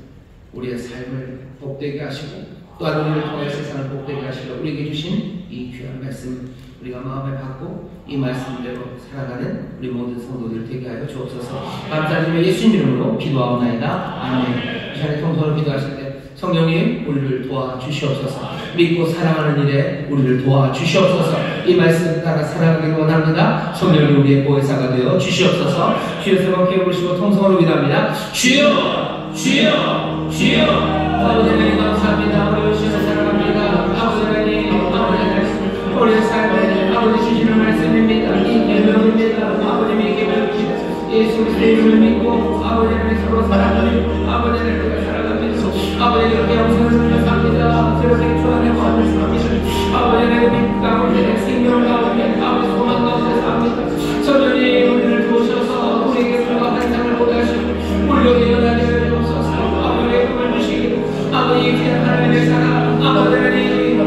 우리의 삶을 복되게 하시고 또한 우리를 통해 세상을 복되게 하시려 우리에게 주신 이 귀한 말씀을 우리가 마음에 받고 이 말씀대로 살아가는 우리 모든 성도들 되게 하여 주옵소서. 감사드리며 예수님 이름으로 기도하옵나이다. 아멘. 이 시간에 통성으로 기도하실 때 성령님 우리를 도와주시옵소서. 믿고 사랑하는 일에 우리를 도와주시옵소서. 이 말씀 따라 살아가기를 원합니다. 성령님 우리의 보혜사가 되어 주시옵소서. 주여 세 번 기울이시고 통성으로 기도합니다. 주여 주여 주여. 아버지 하나님 감사합니다. 우리 열심히 살아갑니다. 아버지 하나님, 아버지 하나님, 우리의 삶에 아버지 주시는 말씀입니다. 이 계명입니다. 아버님이 계명 주시옵소서. 예수 그리스도의 이름을 믿고 아버지 하나님 서로 사랑하며 아버지 하나님 살아가면서 아버지 이렇게 영생을 살려갑니다. 그렇게 주 안에 거하면서 삽니다. 아버지 하나님 가운데 생명 가운데 아버지 소망 가운데 삽니다. 성령이 우리를 도우셔서 우리에게 불과 환상을 보게 하시고 물력이 일어나게 하여 주옵소서. 아버지의 꿈을 주시기를, 아버지 귀한 하나님의 사랑, 아버지 하나님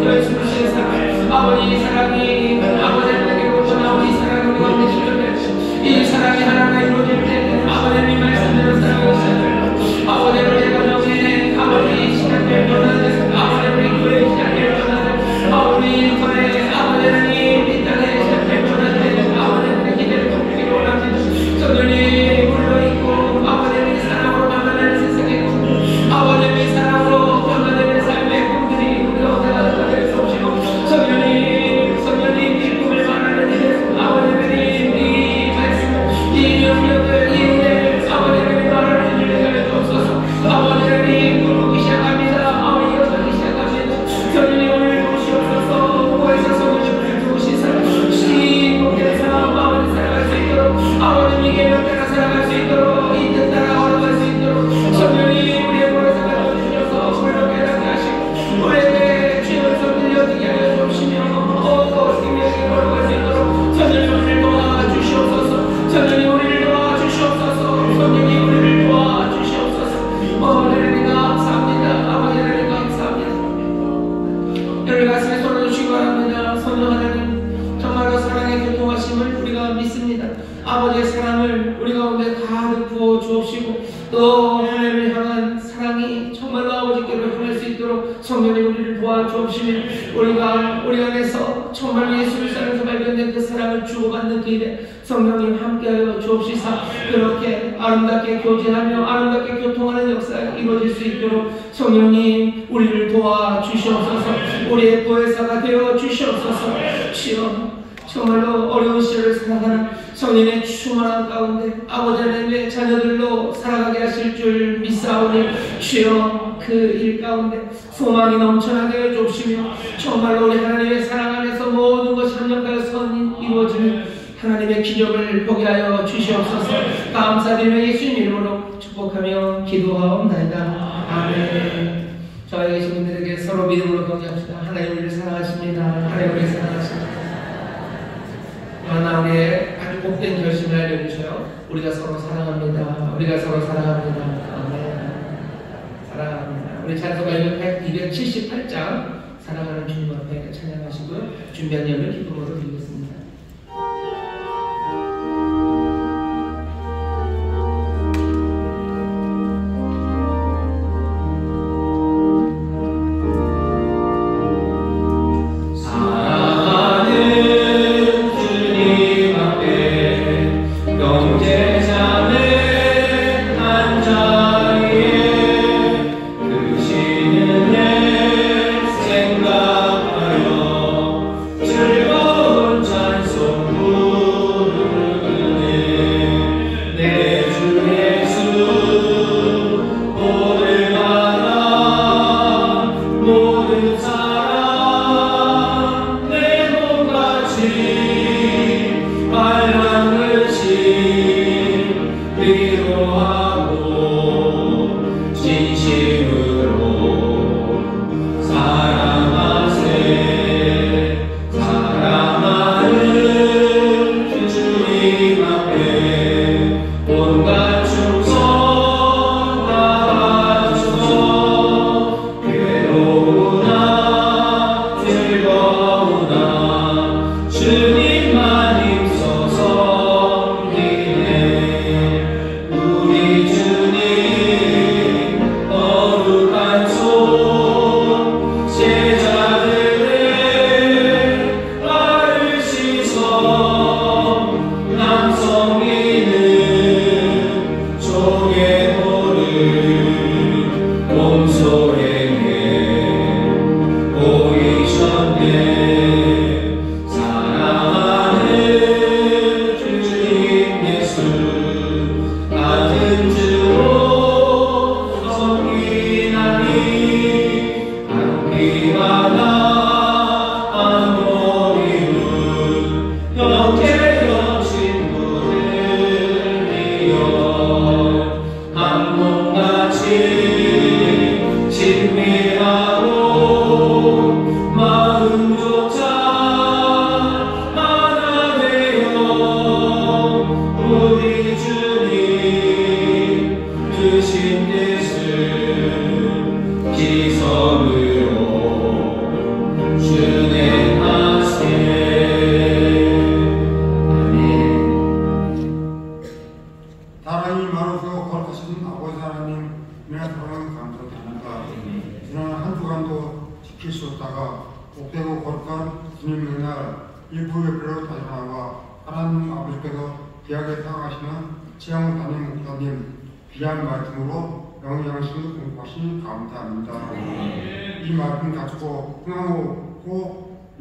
예수 그리스도의 사랑, 아버지 이 사랑이 아버지 하나님께로부터 나온 이 사랑이 우리 가운데 실현되시, 이 사랑이 하나가 이루어질 때 아버지 하나님 말씀대로 살아가시는 아버지 하나님 가정에 아버지 시작될 변화들, 아버지 하나님 교회 시작될 변화들, 아버지 교회 아버지 하나님 이 땅에 시작될 변화들, 아버지 하나님 기대를 돕기를 원합니다. 성령님 물러있고 아버지 하나님 사랑으로 만나는 세상의 꿈, 아버지 하나님 사랑으로 변화되는 삶의 꿈들이 우리 가운데 나타날 수 없이고 성령님 이 꿈을 말하는 일, 아버지 하나님 이 말씀, 이 명령을, 이 은혜를 아버지 하나님 말하는 일을 하여 주옵소서. 아버지 하나님 꿈꾸기 시작합니다. 아버지 일어나기 시작합니다. 성령님 오늘 도우시옵소서. 보혜사 성령님을 도우시사 시복된 삶 아버지 살아갈 수 있도록, 아버지 이 계명 따라 살아갈 수 있도록, 이 뜻 따라 걸어갈 수 있도록 성령님 우리의 보혜사가 되어주셔서 불러 깨닫게 하시고 우리에게 주의 음성 들려지게 하여 주옵시며 생명에 걸어갈 수 있도록 성령님 우리를 도와주시옵소서. 성령님 우리를 도와주시옵소서. 성령님 우리를 도와주시옵소서. 하나님 감사합니다. 아버지 하나님 감사합니다. 여러분 가슴에 손을 주시기 바랍니다. 성령 하나님 정말로 사랑의 교통하심을 우리가 믿습니다. 아버지의 사랑을 우리 가운데 가득 부어 주옵시고 또 하나님을 향한 사랑이 정말로 아버지께로 향할 수 있도록 있도록 성령님 우리를 도와주옵시며 우리가 우리 안에서 정말 예수를 사랑해서 발견된 그 사랑을 주고받는 그 일에 성령님 함께하여 주옵시사 그렇게 아름답게 교제하며 아름답게 교통하는 역사가 이루어질 수 있도록 성령님 우리를 도와주시옵소서. 우리의 보혜사가 되어 주시옵소서. 주여 정말로 어려운 시절을 살아가는 성령의 충만한 가운데 아버지 하나님의 자녀들로 살아가게 하실 줄 믿사오니 주여 그 일 가운데 소망이 넘쳐나게 해주시며 정말로 우리 하나님의 사랑 안에서 모든 것이 합력하여 선 이루어지는 하나님의 기적을 보게 하여 주시옵소서. 감사드리며 예수님 이름으로 축복하며 기도하옵나이다. 아멘. 저희 계신 분들에게 서로 믿음으로 동의합시다. 하나님 우리를 사랑하십니다. 하나님 우리를 사랑하십니다. 하나 우리의 아주 복된 결심을 알려주셔요. 우리가 서로 사랑합니다. 우리가 서로 사랑합니다. 아멘. 사랑합니다. 우리 찬송가 278장 사랑하는 주님 앞에 찬양하시고요. 준비한 예물 기쁨으로 드리겠습니다.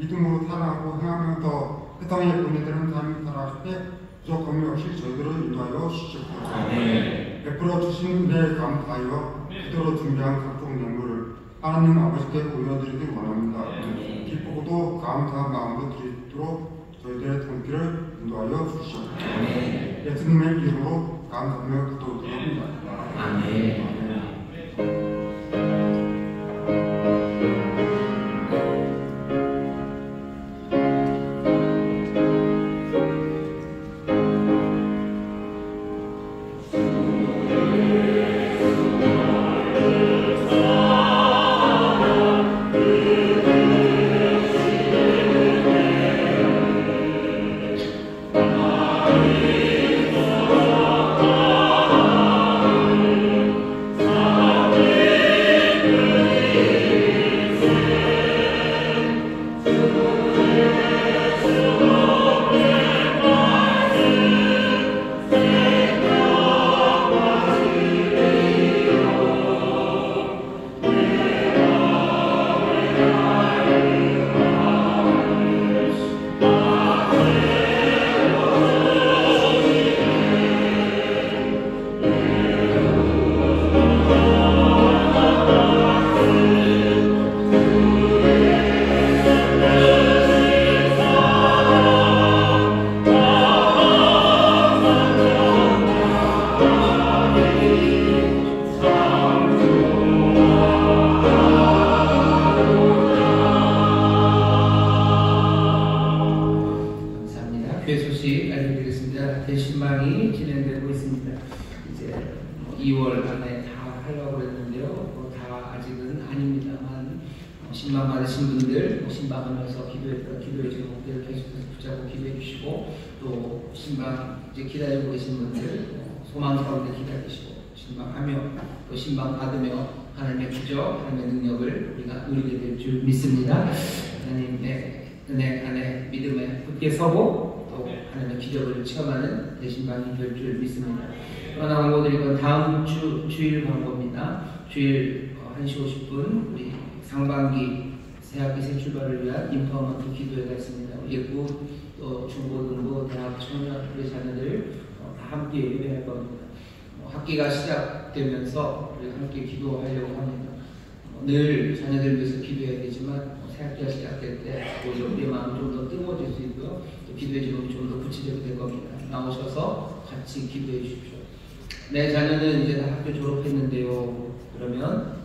믿음으로 살아가고 행하면서 세상에 보내되는 삶을 살아갈 때 부족함이 없이 저희들을 인도하여 주시옵소서. 베풀어 주신 데 감사하여 그대로 준비한 각종 예물을 하나님 아버지께 올려드리길 원합니다. 기쁘고도 감사한 마음으로 드리도록 저희들의 손길을 인도하여 주시옵소서. 예수님의 이름으로 감사하며 기도드립니다. 아멘. 있습니다. 대신방이 진행되고 있습니다. 이제 2월 안에 다 하려고 했는데요. 다 아직은 아닙니다만 신방 받으신 분들 신방하면서 기도의 제목들 계속해서 붙잡고 기도해 주시고, 또 신방 이제 기다리고 계신 분들 소망 가운데 기다리시고 신방하며 또 신방 받으며 하나님의 기적, 하나님의 능력을 우리가 누리게 될 줄 믿습니다. 하나님의 은혜 안에 믿음에 굳게 서고 또 하나님의 기적을 체험하는 대신방이 될 줄 믿습니다. 그러나 광고드리건 다음 주일 광고입니다. 주일 1시 50분 우리 상반기 새학기 새 출발을 위한 인파먼트 기도회가 있습니다. 예고 또 중고등부 대학 청년 우리 자녀들 다 함께 예배할 겁니다. 학기가 시작되면서 우리 함께 기도하려고 합니다. 늘 자녀들 위해서 기도해야 되지만 새학기가 시작될 때 오히려 우리의 마음이 좀 더 뜨거워질 수 있고요. 또 기도의 제목이 좀 더 구체적이 될 겁니다. 나오셔서 같이 기도해 주십시오. 내 자녀는 이제 다 학교 졸업했는데요. 그러면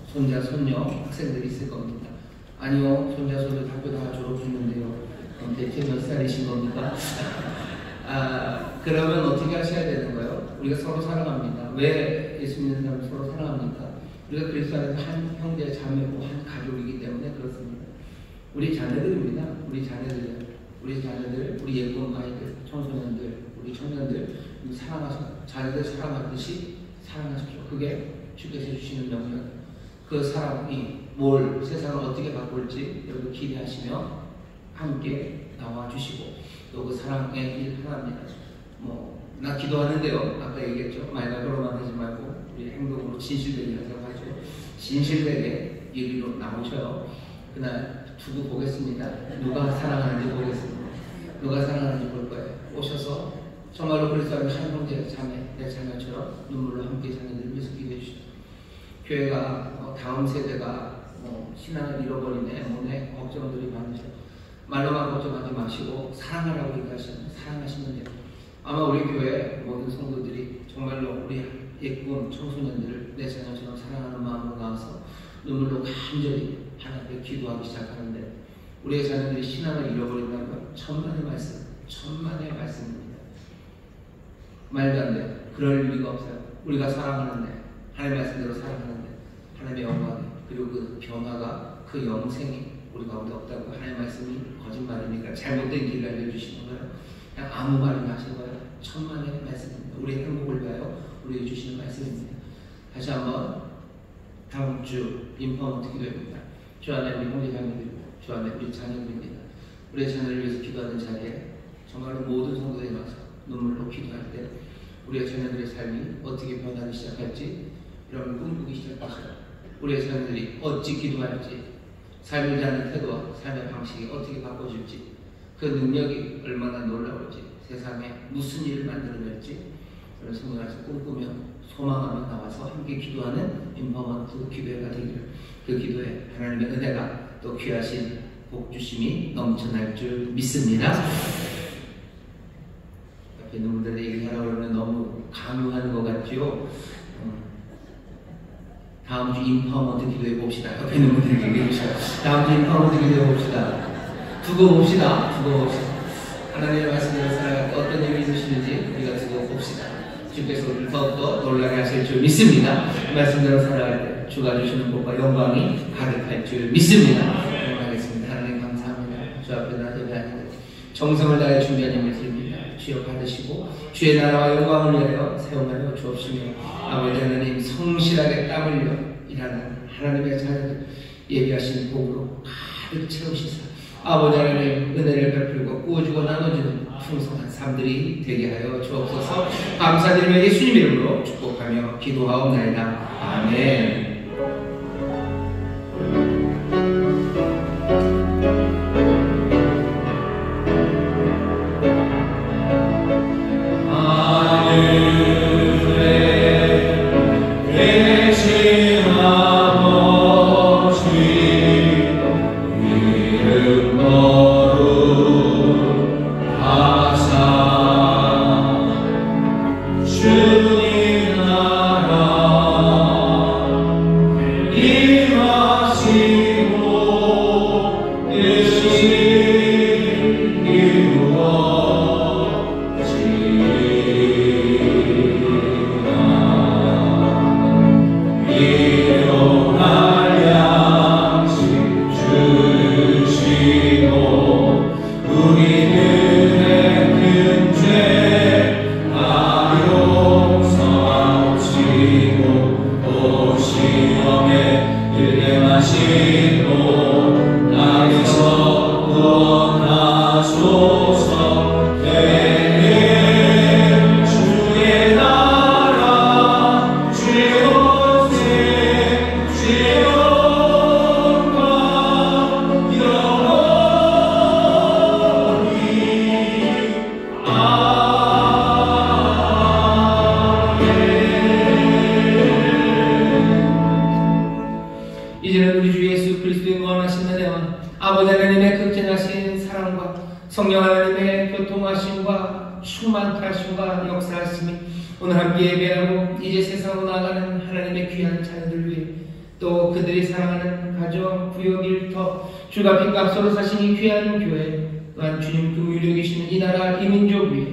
손자, 손녀, 학생들이 있을 겁니다. 아니요, 손자, 손녀 학교 다 졸업했는데요. 대체 몇 살이신 겁니까? 그러면 어떻게 하셔야 되는 거예요? 우리가 서로 사랑합니다. 왜 예수 믿는 사람을 서로 사랑합니까? 우리가 그리스도 안에서 한 형제, 자매고 한 가족이기 때문에 그렇습니다. 우리 자녀들입니다. 우리 자녀들, 우리 예쁜 아이들, 청소년들, 우리 청년들 사랑하십시오. 자녀들 사랑하듯이 사랑하십시오. 그게 주께서 주시는 명령. 그 사랑이 뭘 세상을 어떻게 바꿀지 여러분 기대하시며 함께 나와주시고 또 그 사랑의 일 하나입니다. 나 기도하는데요. 아까 얘기했죠. 말로만 하지 말고 우리 행동으로 진실되게 하자고 하죠. 진실되게 여기로 나오셔요. 그날 두고 보겠습니다. 누가 사랑하는지 보겠습니다. 누가 사랑하는지 볼 거예요. 오셔서 정말로 그리스도 안에 한 형제, 자매, 내 자녀처럼 눈물로 함께 자녀들을 위해서 기도해 주십시오. 교회가 다음 세대가 신앙을 잃어버리네, 몸에 걱정들이 많으셔. 말로만 걱정하지 마시고 사랑하라고 얘기하시면 사랑하시면 돼요. 아마 우리 교회 모든 성도들이 정말로 우리 예쁜 청소년들을 내 자녀처럼 사랑하는 마음으로 나와서 눈물로 간절히 하나님께 기도하기 시작하는데, 우리의 자녀들이 신앙을 잃어버린다면 천만의 말씀입니다. 말도 안 돼요. 그럴 리가 없어요. 우리가 사랑하는데, 하나님의 말씀대로 사랑하는데 하나님의 영광이, 그리고 그 변화가, 그 영생이 우리 가운데 없다고 하나님의 말씀이 거짓말이니까 잘못된 길을 알려주시는 거예요. 그냥 아무 말이나 하신 거예요. 천만의 말씀입니다. 우리의 행복을 위하여 우리에게 주시는 말씀입니다. 다시 한번 다음 주 인파먼트 기도입니다. 주 안에 우리 형제자매들입니다. 주 안에 우리 자녀들입니다. 우리의 자녀를 위해서 기도하는 자리에 정말로 모든 성도들이 와서 눈물로 기도할 때 우리의 자녀들의 삶이 어떻게 변하기 시작할지 여러분 꿈꾸기 시작하셔요. 우리의 자녀들이 어찌 기도할지, 삶을 사는 태도와 삶의 방식이 어떻게 바꿔줄지, 그 능력이 얼마나 놀라울지, 세상에 무슨 일을 만들어낼지 그런 성도들에서 꿈꾸며 소망하며 나와서 함께 기도하는 인파먼트 기도회가 되기를, 그 기도에 하나님의 은혜가 또 귀하신 복주심이 넘쳐날 줄 믿습니다. 옆에 있는 분들의 얘기를 하라고 그러면 너무 강요하는 것 같죠? 다음 주 인파먼트 기도해 봅시다. 옆에 있는 분들에게 얘기해 주세요. 다음 주 인파먼트 기도해 봅시다. 두고 봅시다. 하나님의 말씀대로 살아갈 때 어떤 일이 있으시는지 우리가 두고 봅시다. 주께서 우리를 더욱더 놀라게 하실 줄 믿습니다. 말씀대로 살아갈 때 주가 주시는 복과 영광이 가득할 줄 믿습니다. 기도하겠습니다. 하나님 감사합니다. 주 앞에 나 예배하는데 정성을 다해 준비한 힘을 드립니다. 주여 받으시고 주의 나라와 영광을 위하여 세움하여 주옵시며, 아버지 하나님 성실하게 땀 흘려 일하는 하나님의 자녀들 예비하신 복으로 가득 채우시사 아버지 하나님 은혜를 베풀고 꾸어주고 나눠주는 풍성한 삶들이 되게 하여 주옵소서. 감사드리며 예수님 이름으로 축복하며 기도하옵나이다. 아멘. 주님 나라 하심과 충만하심과 역사하심이 오늘 함께 예배하고 이제 세상으로 나가는 하나님의 귀한 자녀들 위해 또 그들이 사랑하는 가정, 구역, 일터, 주가 빚값으로 사신 이 귀한 교회 또한 주님 긍휼히 여기시는 이 나라 이 민족 위에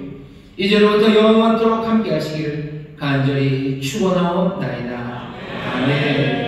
이제로부터 영원토록 함께 하시기를 간절히 축원하옵나이다. 아멘.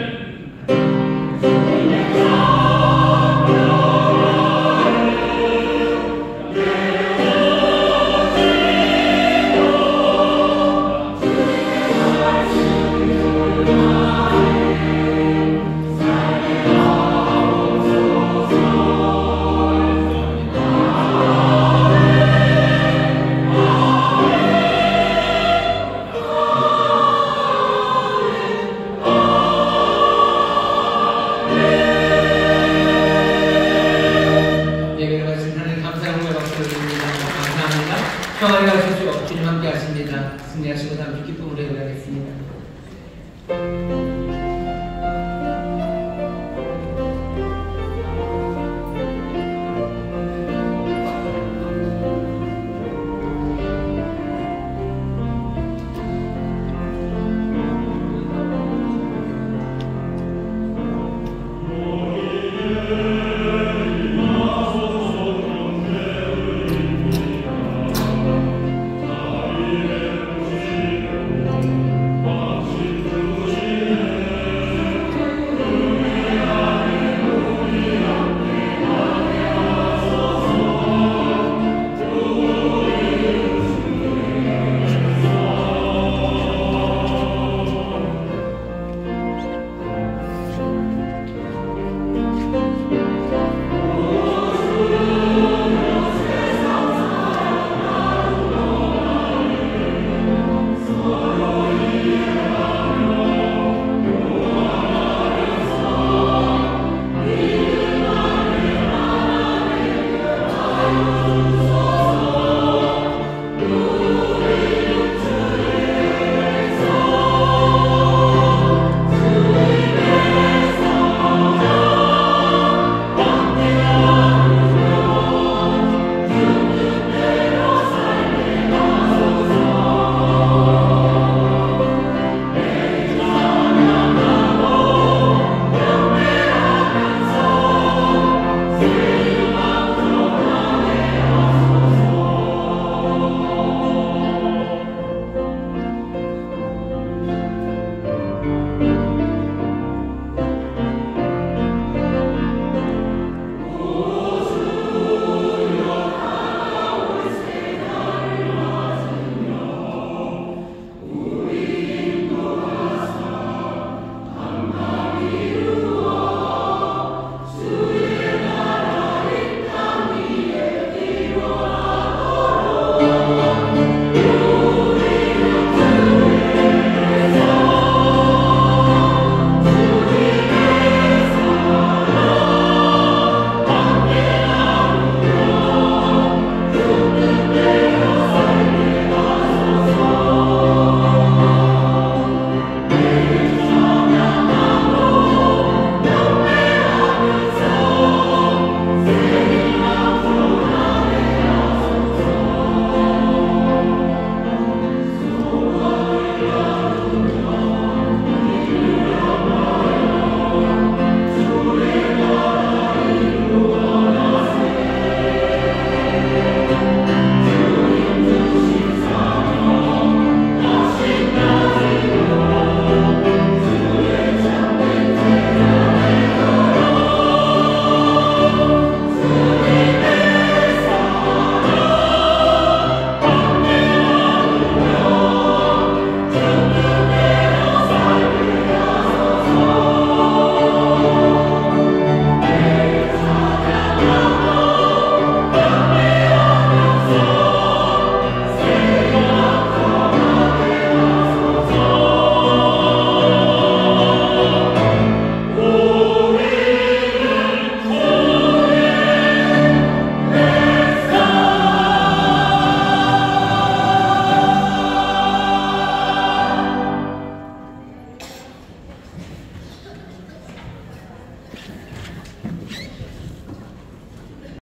평안히 가십시오. 주님 함께 하십니다. 승리하시고 다음 주 기쁨으로 예배하겠습니다.